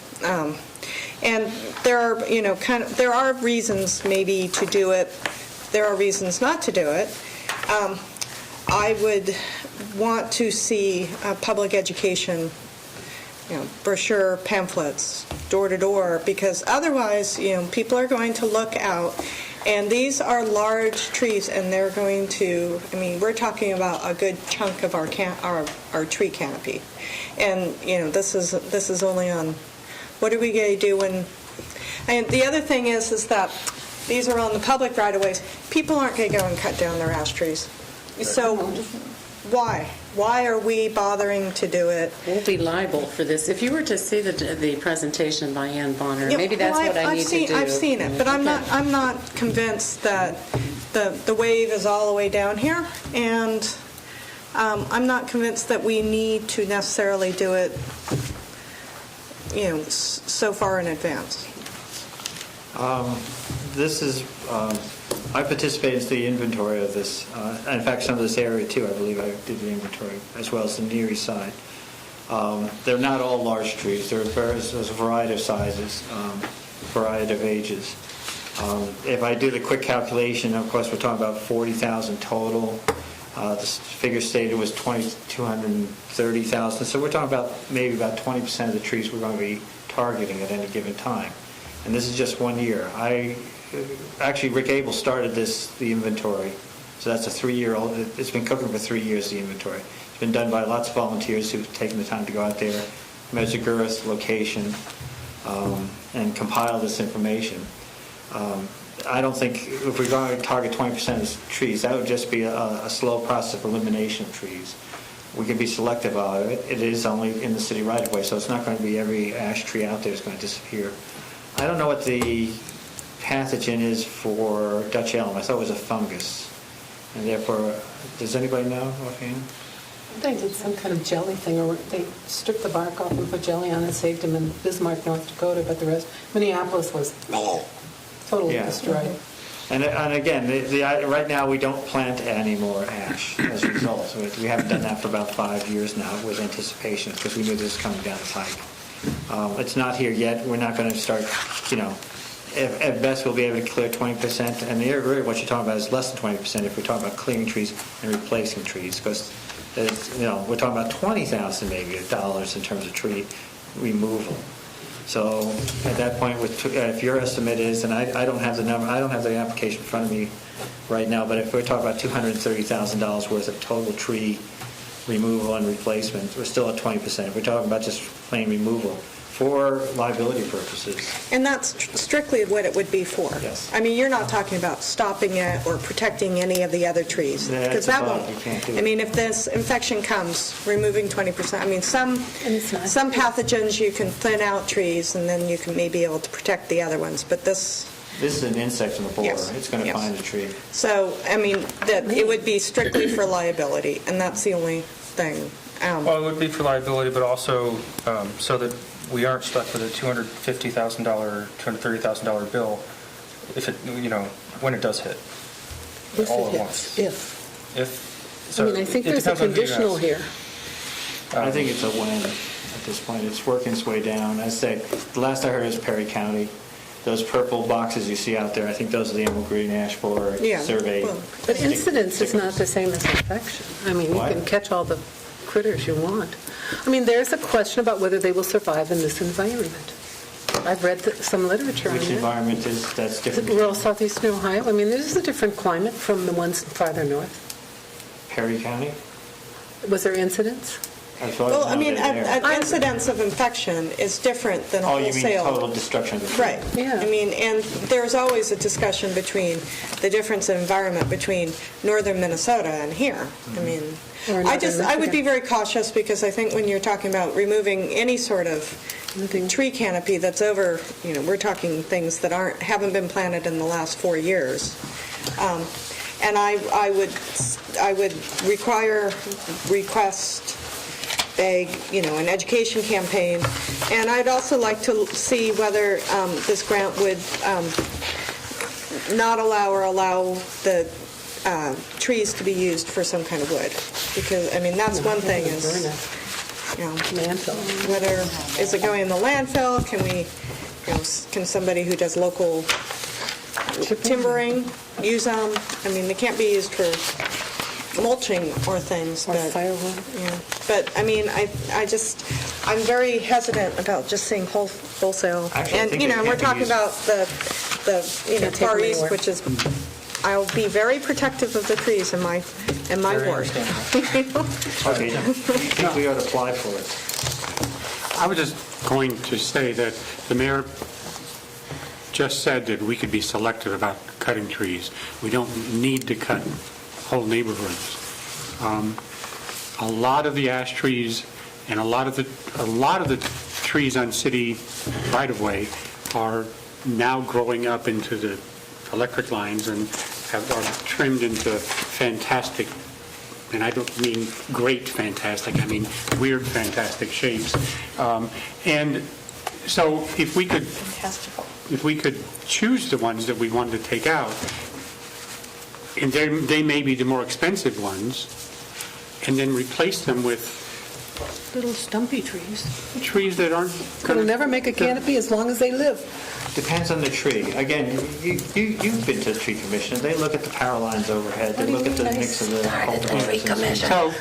And there are, there are reasons maybe to do it. There are reasons not to do it. I would want to see public education, brochure, pamphlets, door to door, because otherwise, people are going to look out, and these are large trees, and they're going to. We're talking about a good chunk of our tree canopy, and this is only on. What are we going to do when? And the other thing is that these are on the public right-of-ways. People aren't going to go and cut down their ash trees. So why? Why are we bothering to do it? We'll be liable for this. If you were to see the presentation by Ann Bonner, maybe that's what I need to do. I've seen it, but I'm not convinced that the wave is all the way down here, and I'm not convinced that we need to necessarily do it, so far in advance. This is, I participated in the inventory of this. In fact, some of this area too, I believe I did the inventory, as well as the Near East side. They're not all large trees. There's a variety of sizes, variety of ages. If I do the quick calculation, of course, we're talking about 40,000 total. The figure stated was 230,000. So we're talking about maybe about 20% of the trees we're going to be targeting at any given time. And this is just 1 year. Actually, Rick Abel started the inventory. So that's a 3-year-old. It's been cooking for 3 years, the inventory. It's been done by lots of volunteers who've taken the time to go out there, measure girth, location, and compile this information. I don't think if we're going to target 20% of trees, that would just be a slow process of elimination of trees. We can be selective about it. It is only in the city right-of-way, so it's not going to be every ash tree out there is going to disappear. I don't know what the pathogen is for Dutch elm. I thought it was a fungus. And therefore, does anybody know offhand? They did some kind of jelly thing, or they stripped the bark off and put jelly on it, saved them in Bismarck, North Dakota, but the rest, Minneapolis was totally destroyed. And again, right now we don't plant any more ash as a result. So we haven't done that for about 5 years now with anticipation because we knew this was coming down the pike. It's not here yet. We're not going to start, at best we'll be able to clear 20%. And the area what you're talking about is less than 20% if we're talking about clearing trees and replacing trees because, we're talking about $20,000 maybe dollars in terms of tree removal. So at that point, if your estimate is, and I don't have the number, I don't have the application in front of me right now, but if we're talking about $230,000 worth of total tree removal and replacement, we're still at 20%. If we're talking about just plain removal for liability purposes. And that's strictly what it would be for. Yes. I mean, you're not talking about stopping it or protecting any of the other trees. Because that won't. You can't do it. I mean, if this infection comes, removing 20%, I mean, some pathogens you can thin out trees and then you can maybe be able to protect the other ones. But this is an insect in the borer. Yes. It's going to Yes. find a tree. So, I mean, that it would be strictly for liability, and that's the only thing. Well, it would be for liability, but also so that we aren't stuck with a $250,000, $230,000 bill if it, when it does hit. If all it at hits, once. I think it there's a depends on who you conditional ask. here. I think it's a win at this point. It's working its way down. I say, the last I heard was Perry County. Those purple boxes you see out there, I think those are the emerald green ash borer survey. well, But incidence is not the same as infection. I mean, you What? can catch all the critters you want. I mean, there's a question about whether they will survive in this environment. I've read some literature on Which it. environment that's different? Rural southeastern Ohio. I mean, this is a different climate from the ones farther north. Perry County? Was there incidence? Well, I mean, an incidence of infection is different than a Oh, you wholesale. mean total destruction of the tree? Right. Yeah. I mean, and there's always a discussion between the difference in environment between northern Minnesota and here. I mean, Or I would northern be very cautious because I think when you're talking about removing any sort of tree canopy that's over, we're talking things that haven't been planted in the last 4 years. And I would request, beg, an education campaign. And I'd also like to see whether this grant would not allow or allow the trees to be used for some kind of wood. Because, I mean, that's one thing is, Landfill. whether, is it going in the landfill? Can we, can somebody who does local timbering use them? I mean, they can't be used for mulching or things, Or but firewood. yeah. But I mean, I'm very hesitant about just seeing wholesale. Actually, I And think you it know, can we're be talking used- about the Can't take Far them East, anywhere. which is. I'll be very protective of the trees in my Very ward. understandable. Okay, I think we ought to apply for it. I was just going to say that the mayor just said that we could be selective about cutting trees. We don't need to cut whole neighborhoods. A lot of the ash trees and a lot of the trees on city right-of-way are now growing up into the electric lines and are trimmed into fantastic, and I don't mean great fantastic, I mean weird fantastic shapes. And so if we could choose the ones that we wanted to take out, and they may be the more expensive ones, and then replace them with Little stumpy trees. Trees that aren't It'll never make a canopy as long as they live. Depends on the tree. Again, you've been to the tree commission. They look at the power lines overhead. They look at the mix of the cultivars. So,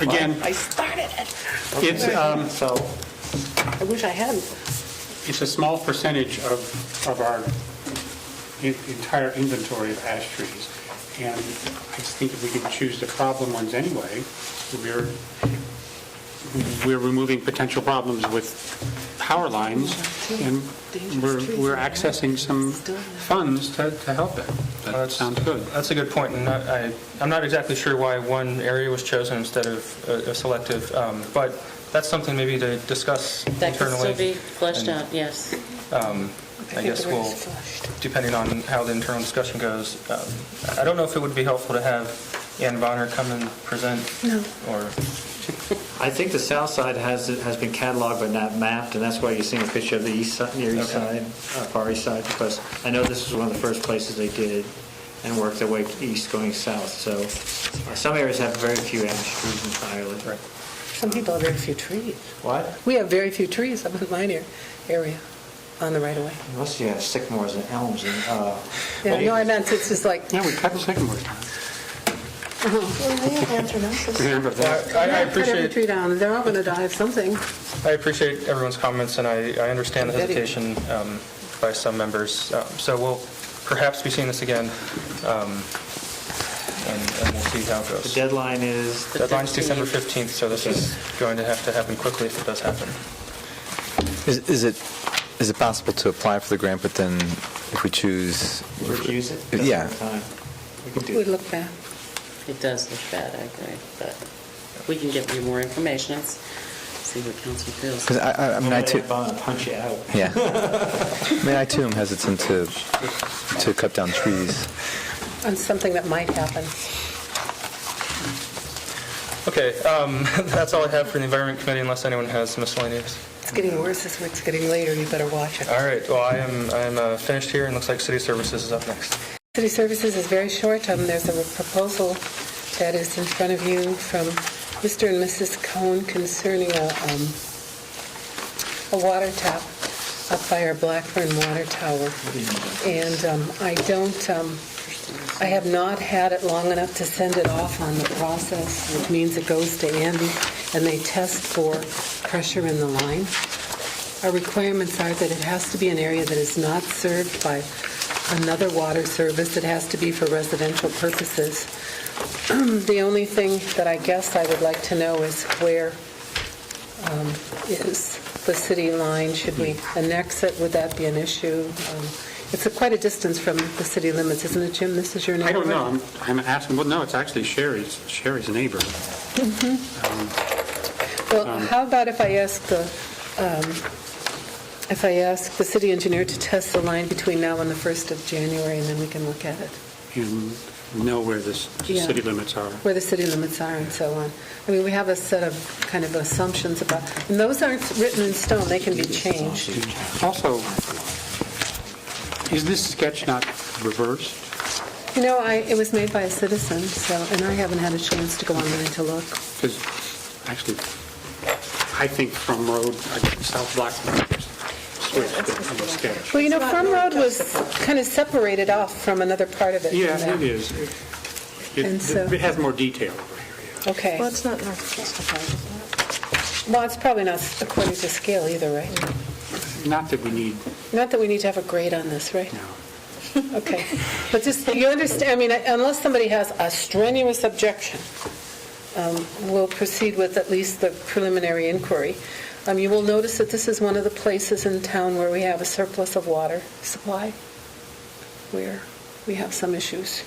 again, I started it. it's, So, I wish I hadn't. it's a small percentage of our entire inventory of ash trees. And I think if we can choose the problem ones anyway, we're removing potential problems with power lines, and we're accessing some funds to help it. That sounds good. That's a good point, and I'm not exactly sure why one area was chosen instead of a selective, but that's something maybe to discuss That can internally. still be fleshed out, yes. I guess we'll, depending on how the internal discussion goes, I don't know if it would be helpful to have Ann Bonner come and present. No. Or I think the south side has been cataloged but not mapped, and that's why you're seeing a picture of the east side, near east side, far east side, because I know this was one of the first places they did and worked their way east going south. So some areas have very few ash trees entirely. Right. Some people have very few trees. What? We have very few trees up in my area on the right-of-way. Unless you have sycamores and elms and... Yeah, no, I meant it's just like... Yeah, we cut the sycamores down. Remember that. I Cut every appreciate tree down. They're all going to die of something. I appreciate everyone's comments, and I understand the hesitation by some members. So we'll perhaps be seeing this again, and we'll see how it goes. The deadline is... Deadline's December 15th, so this is going to have to happen quickly if it does happen. Is it possible to apply for the grant, but then if we choose... Refuse it? Yeah. We can It do would it. look bad. It does look bad, I agree, but we can give you more information and see what council feels. Because I mean, I too... Punch you out. Yeah. I mean, I too am hesitant to cut down trees. On something that might happen. Okay, that's all I have for the Environment Committee, unless anyone has miscellaneous. It's getting worse as it's getting later. You better watch it. All right, well, I am finished here, and looks like City Services is up next. City Services is very short. There's a proposal that is in front of you from Mr. and Mrs. Cohn concerning a water tap up by our Blackburn water tower. And I have not had it long enough to send it off on the process, which means it goes to Andy, and they test for pressure in the line. Our requirements are that it has to be an area that is not served by another water service. It has to be for residential purposes. The only thing that I guess I would like to know is where is the city line? Should we annex it? Would that be an issue? It's quite a distance from the city limits, isn't it, Jim? This is your neighborhood? I don't know. I'm asking, well, no, it's actually Sherry's neighbor. Well, how about if I ask the city engineer to test the line between now and the 1st of January, and then we can look at it? You know where the city limits are. Where the city limits are and so on. I mean, we have a set of kind of assumptions about, and those aren't written in stone, they can be changed. Also, is this sketch not reversed? You know, it was made by a citizen, and I haven't had a chance to go online to look. Because actually, I think from Road, South Blackburn, switched in the sketch. Well, you know, Farm Road was kind of separated off from another part of it. Yeah, it is. And so- It has more detail over here. Okay. Well, it's not justified, is it? Well, it's probably not according to scale either, right? Not that we need, Not that we need to have a grade on this, right? no. Okay. But just, you understand, I mean, unless somebody has a strenuous objection, we'll proceed with at least the preliminary inquiry. You will notice that this is one of the places in town where we have a surplus of water supply, where we have some issues.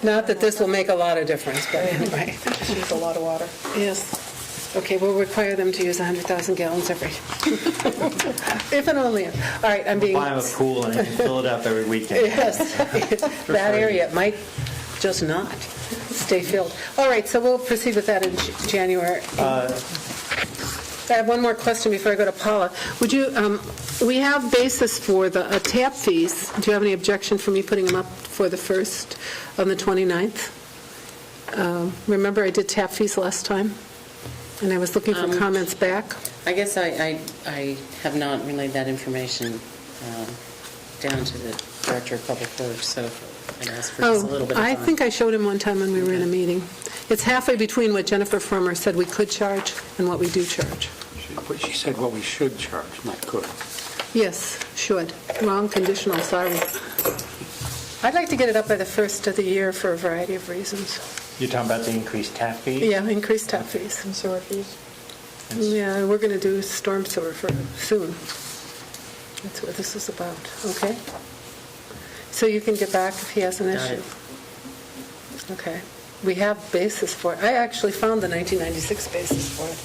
Not that this will make a lot of difference, but anyway. Use a lot of water. Yes. Okay, we'll require them to use 100,000 gallons every, if and only. All right, I'm being... Buy them a pool and you can fill it up every weekend. Yes, that area might just not stay filled. All right, so we'll proceed with that in January. I have one more question before I go to Paula. Would you, we have basis for the tap fees. Do you have any objection for me putting them up for the 1st on the 29th? Remember I did tap fees last time? And I was looking for comments back. I guess I have not relayed that information down to the Director of Public Works, so I'd ask for just a little bit of I time. think I showed him one time when we were in a meeting. It's halfway between what Jennifer Frommer said we could charge and what we do charge. But she said what we should charge, not could. Yes, should. Wrong conditional, sorry. I'd like to get it up by the first of the year for a variety of reasons. You're talking about the increased tap fee? Yeah, increased tap fees. And sewer fees. Yeah, we're going to do storm sewer for soon. That's what this is about, okay? So you can get back if he has an Got issue. it. Okay. We have basis for it. I actually found the 1996 basis for it.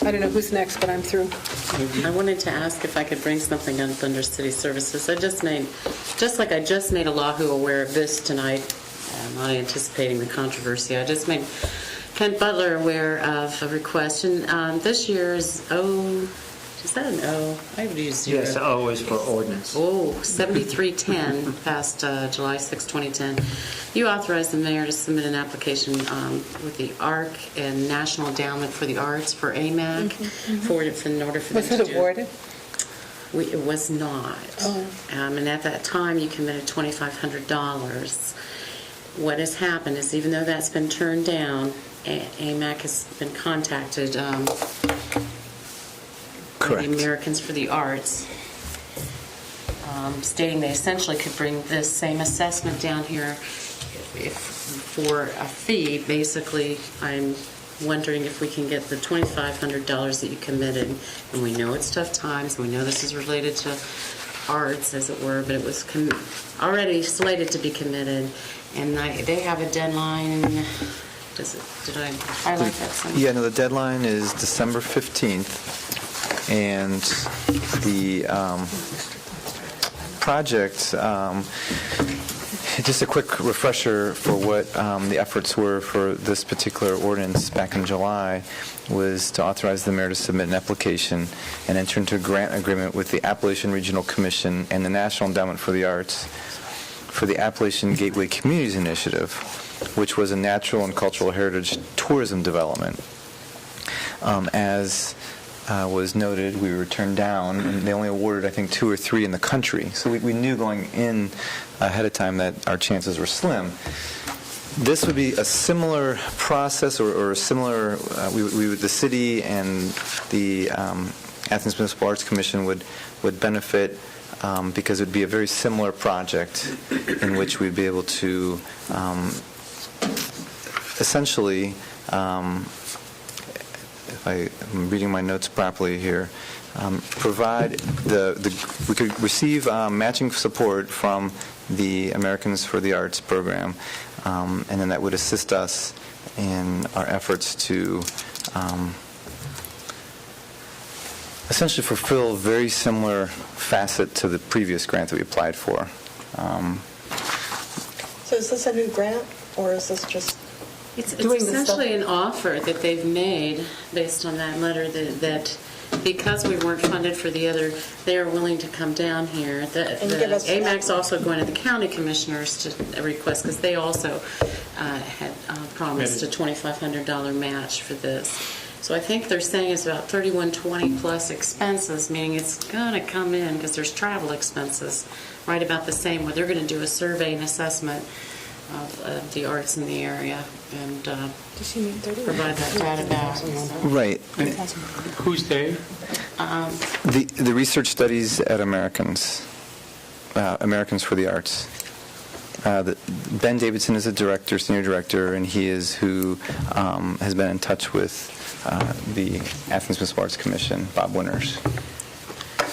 I don't know who's next, but I'm through. I wanted to ask if I could bring something up under city services. Just like I just made Oahu aware of this tonight, I'm not anticipating the controversy. I just made Kent Butler aware of a request, and this year's is that an O? I would use 0. Yes, O is for ordinance. 7310, passed July 6, 2010. You authorized the mayor to submit an application with the ARC and National Endowment for the Arts for AMAC in order for them to do. Was it awarded? It was not. And at that time, you committed $2,500. What has happened is, even though that's been turned down, AMAC has been contacted by the Americans for the Arts, stating they essentially could bring this same assessment down here if for a fee. Basically, I'm wondering if we can get the $2,500 that you committed, and we know it's tough times, and we know this is related to arts, as it were, but it was already slated to be committed, and they have a deadline. Did I highlight that somewhere? Yeah, no, the deadline is December 15th, and the project, just a quick refresher for what the efforts were for this particular ordinance back in July, was to authorize the mayor to submit an application and enter into a grant agreement with the Appalachian Regional Commission and the National Endowment for the Arts for the Appalachian Gateway Communities Initiative, which was a natural and cultural heritage tourism development. As was noted, we were turned down, and they only awarded, I think, 2 or 3 in the country. So we knew going in ahead of time that our chances were slim. This would be a similar process, or a similar, the city and the Athens Municipal Arts Commission would benefit because it would be a very similar project in which we'd be able to essentially, if I'm reading my notes properly here, provide we could receive matching support from the Americans for the Arts program, and then that would assist us in our efforts to essentially fulfill a very similar facet to the previous grant that we applied for. So is this a new grant, or is this just It's doing this essentially stuff? an offer that they've made based on that letter that because we weren't funded for the other, they are willing to come down here. And give us an AMAC's also going to the county commissioners to request, because they also had promised a $2,500 match for this. So I think they're saying it's about $3,120 plus expenses, meaning it's going to come in, because there's travel expenses, right about the same, where they're going to do a survey and assessment of the arts in the area and provide that data back. Right. Who's they? The research studies at Americans for the Arts. Ben Davidson is a director, senior director, and he is who has been in touch with the Athens Municipal Arts Commission, Bob Winters.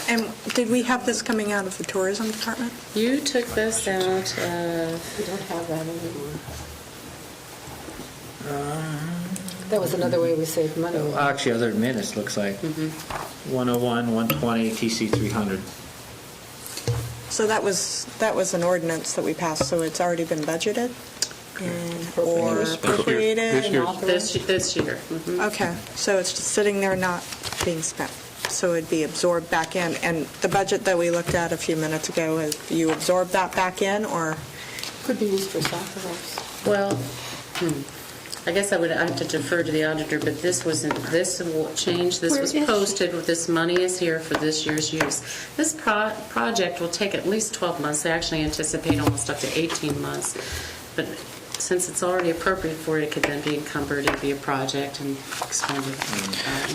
And did we have this coming out of the tourism department? You took this out of... We don't have that anymore. That was another way we saved money. Actually, other than minutes, looks like 101, 120, TC 300. So that was an ordinance that we passed, so it's already been budgeted or appropriated and authorized? This year. Okay, so it's just sitting there not being spent. So it'd be absorbed back in. And the budget that we looked at a few minutes ago, have you absorbed that back in, or? Could be used for soccer. Well, I guess I would have to defer to the auditor, but this change, this was posted, this money is here for this year's use. This project will take at least 12 months. They actually anticipate almost up to 18 months. But since it's already appropriate for it, it could then be encumbered, it'd be a project and expended.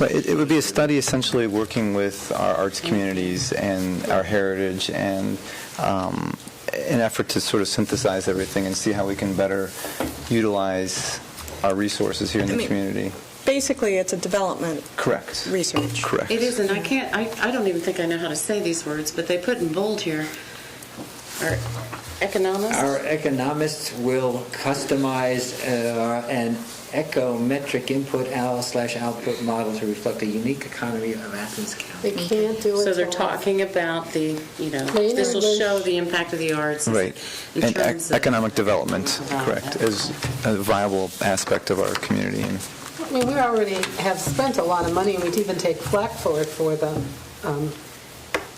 But it would be a study essentially working with our arts communities and our heritage and an effort to sort of synthesize everything and see how we can better utilize our resources here in the community. Basically, it's a development Correct. research. Correct. It is, and I don't even think I know how to say these words, but they put in bold here, our economists? Our economists will customize an econometric input/output model to reflect the unique economy of Athens County. They can't do it. So they're till- talking about this will show the impact of the arts. Right. in And terms of- economic development, correct, is a viable aspect of our community. And I mean, we already have spent a lot of money, and we'd even take flack for it for the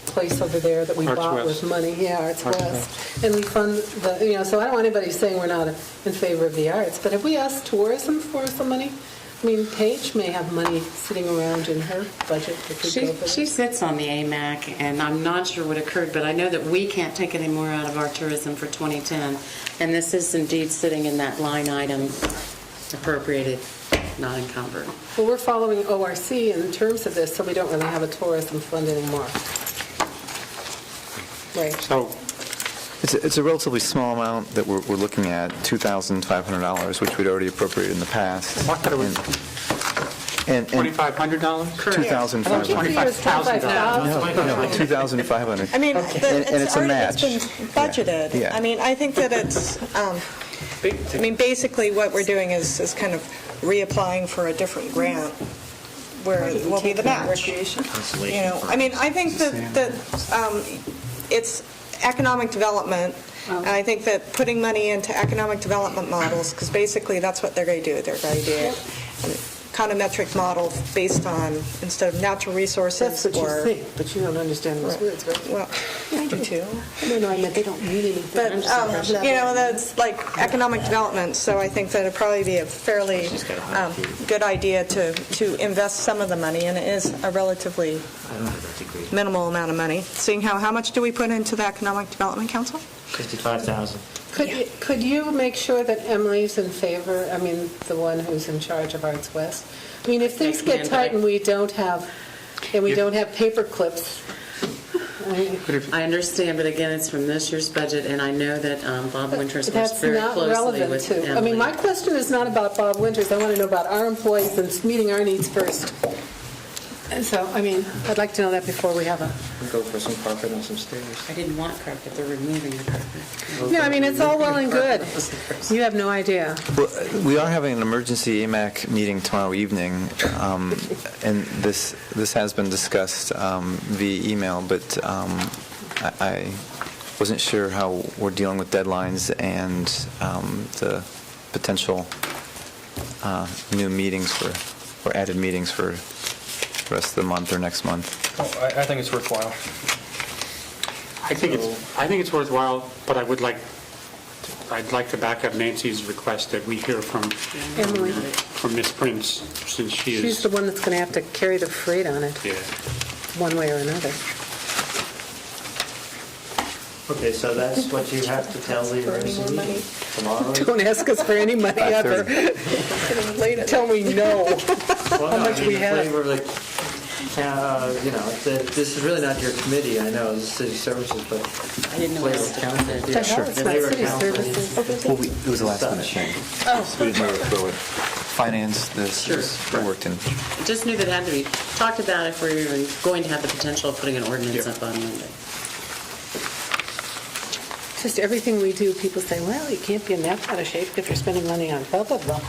place over there that we Arts bought West. with money. Yeah, Arts Arts West. And we fund so I don't want anybody saying we're not in favor of the arts, but have we asked tourism for some money? I mean, Paige may have money sitting around in her budget that could go for She this. sits on the AMAC, and I'm not sure what occurred, but I know that we can't take any more out of our tourism for 2010, and this is indeed sitting in that line item appropriated, not encumbered. Well, we're following ORC in terms of this, so we don't really have a tourism fund anymore. Right. So, it's a relatively small amount that we're looking at, $2,500, which we'd already appropriated in the past. I thought it was And $2,500? $2,500. No, $2,500. I mean, And it's a match. been budgeted. Yeah. I mean, I think that it's, basically what we're doing is kind of reapplying for a different grant where it will be the match. I mean, I think that it's economic development, and I think that putting money into economic development models, because basically that's what they're going to do. They're going to do an econometric model based on, instead of natural resources That's what or... you think, but you don't understand those words, right? Well, I do too. No, I meant they don't mean anything. But, that's like economic development, so I think that it'd probably be a fairly good idea to invest some of the money, and it is a relatively minimal amount of money. Seeing how much do we put into the Economic Development Council? $55,000. Could you make sure that Emily's in favor, the one who's in charge of Arts West? I mean, if things get tight and we don't have paper clips. I understand, but again, it's from this year's budget, and I know that Bob Winters works That's very not closely relevant with to, Emily. my question is not about Bob Winters. I want to know about our employees and meeting our needs first. And so, I'd like to know that before we have a... Go for some carpet on some stairs. I didn't want carpet, they're removing the carpet. No, it's all well and good. You have no idea. Well, we are having an emergency AMAC meeting tomorrow evening, and this has been discussed via email, but I wasn't sure how we're dealing with deadlines and the potential new meetings or added meetings for the rest of the month or next month. I think it's worthwhile. I think it's worthwhile, but I'd like to back up Nancy's request that we hear from Emily. From Ms. Prince, since She's the one that's going to have to carry the freight on it, Yeah. one way or another. Okay, so that's what you have to tell the emergency meeting tomorrow? Don't ask us for any money ever. Tell me no. How much we have. This is really not your committee, I know, this is city services, but... I didn't know what else to put there. The hell, it's not city services. Well, it was a last-minute thing. Oh. We didn't know where to throw it. Finance, this worked in. Just knew that it had to be talked about if we're even going to have the potential of putting an ordinance up on Monday. Just everything we do, people say, well, you can't be in that kind of shape if you're spending money on blah, blah, blah.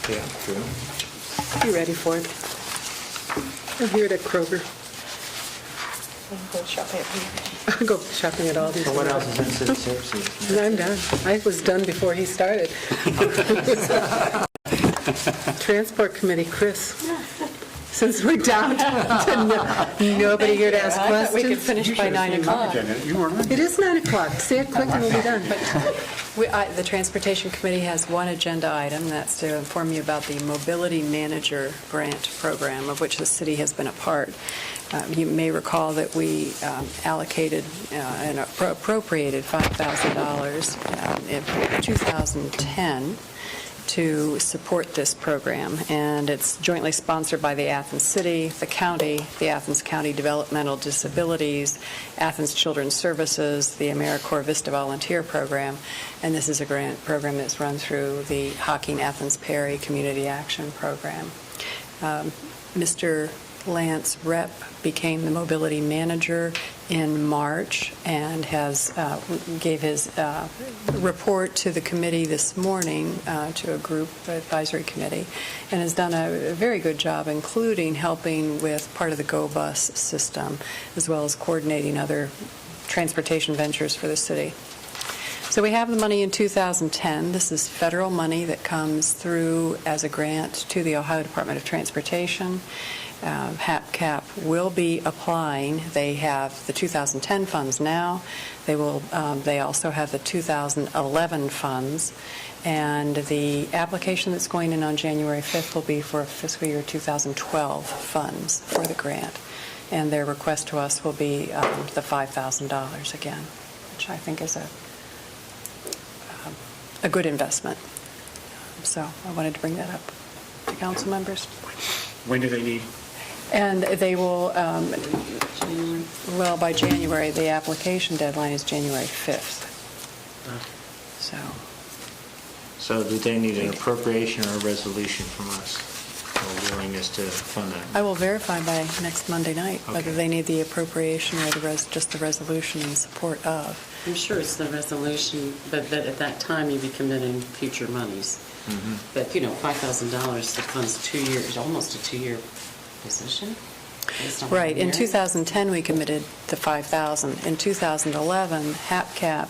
Yeah, true. Be ready for it. I'm here at Kroger. Go shopping at I'll go shopping at Aldi's. So what else is in city services? I'm done. I was done before he started. Transport Committee, Chris since we're down to nobody here to ask I thought we could questions. finish by 9 o'clock. It is 9 o'clock. Say it quick and we'll be done. The Transportation Committee has one agenda item, that's to inform you about the Mobility Manager Grant Program, of which the city has been a part. You may recall that we allocated and appropriated $5,000 in 2010 to support this program, and it's jointly sponsored by the Athens City, the county, the Athens County Developmental Disabilities, Athens Children's Services, the AmeriCorps Vista Volunteer Program, and this is a grant program that's run through the Hocking Athens Perry Community Action Program. Mr. Lance Rep became the mobility manager in March and gave his report to the committee this morning, to a group advisory committee, and has done a very good job, including helping with part of the Go Bus system, as well as coordinating other transportation ventures for the city. So we have the money in 2010. This is federal money that comes through as a grant to the Ohio Department of Transportation. HAPCAP will be applying. They have the 2010 funds now. They also have the 2011 funds, and the application that's going in on January 5th will be for fiscal year 2012 funds for the grant, and their request to us will be the $5,000 again, which I think is a good investment. So I wanted to bring that up to council members. When do they need? And they will, by January, the application deadline is January 5th. So do they need an appropriation or a resolution from us, or willingness to fund that? I will verify by next Monday night whether Okay. they need the appropriation or just the resolution in support of. I'm sure it's the resolution, but that at that time you'd be committing future monies. But, $5,000 that funds 2 years, almost a 2-year position. based on Right. In what I'm 2010, we committed the $5,000. In 2011, HAPCAP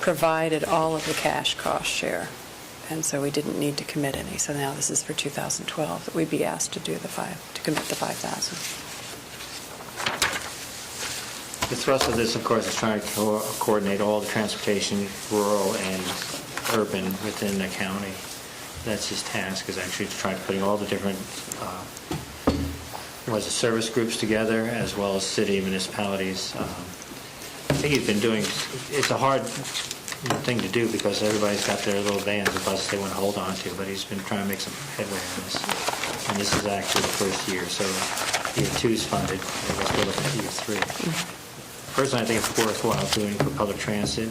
provided all of the cash cost share, and so we didn't need to commit any. So now this is for 2012 that we'd be asked to commit the $5,000. The thrust of this, of course, is trying to coordinate all the transportation, rural and urban, within the county. That's his task, is actually to try to putting all the different service groups together, as well as city municipalities. I think he's been doing, it's a hard thing to do because everybody's got their little vans or buses they want to hold on to, but he's been trying to make some headway on this. And this is actually the first year, so year 2 is funded. I guess we're looking at year 3. Personally, I think it's worthwhile doing for public transit.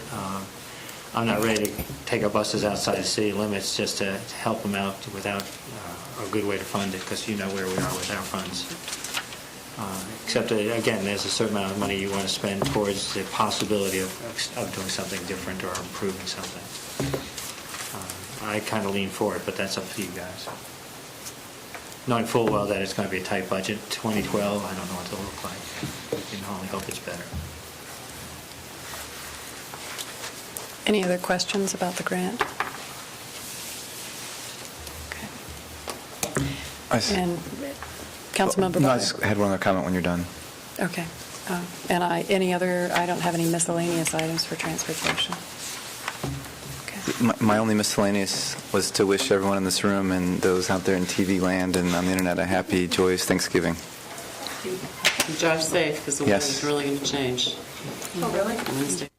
I'm not ready to take our buses outside the city limits just to help them out without a good way to fund it, because you know where we are with our funds. Except, again, there's a certain amount of money you want to spend towards the possibility of doing something different or improving something. I kind of lean for it, but that's up to you guys. Knowing full well that it's going to be a tight budget, 2012, I don't know what it'll look like. We can only hope it's better. Any other questions about the grant? And Councilmember No, I Byer. just had one other comment when you're done. Okay. And I don't have any miscellaneous items for transportation. My only miscellaneous was to wish everyone in this room and those out there in TV land and on the internet a happy, joyous Thanksgiving. Drive safe, because the Yes. weather's really going to change. Oh, really? Wednesday.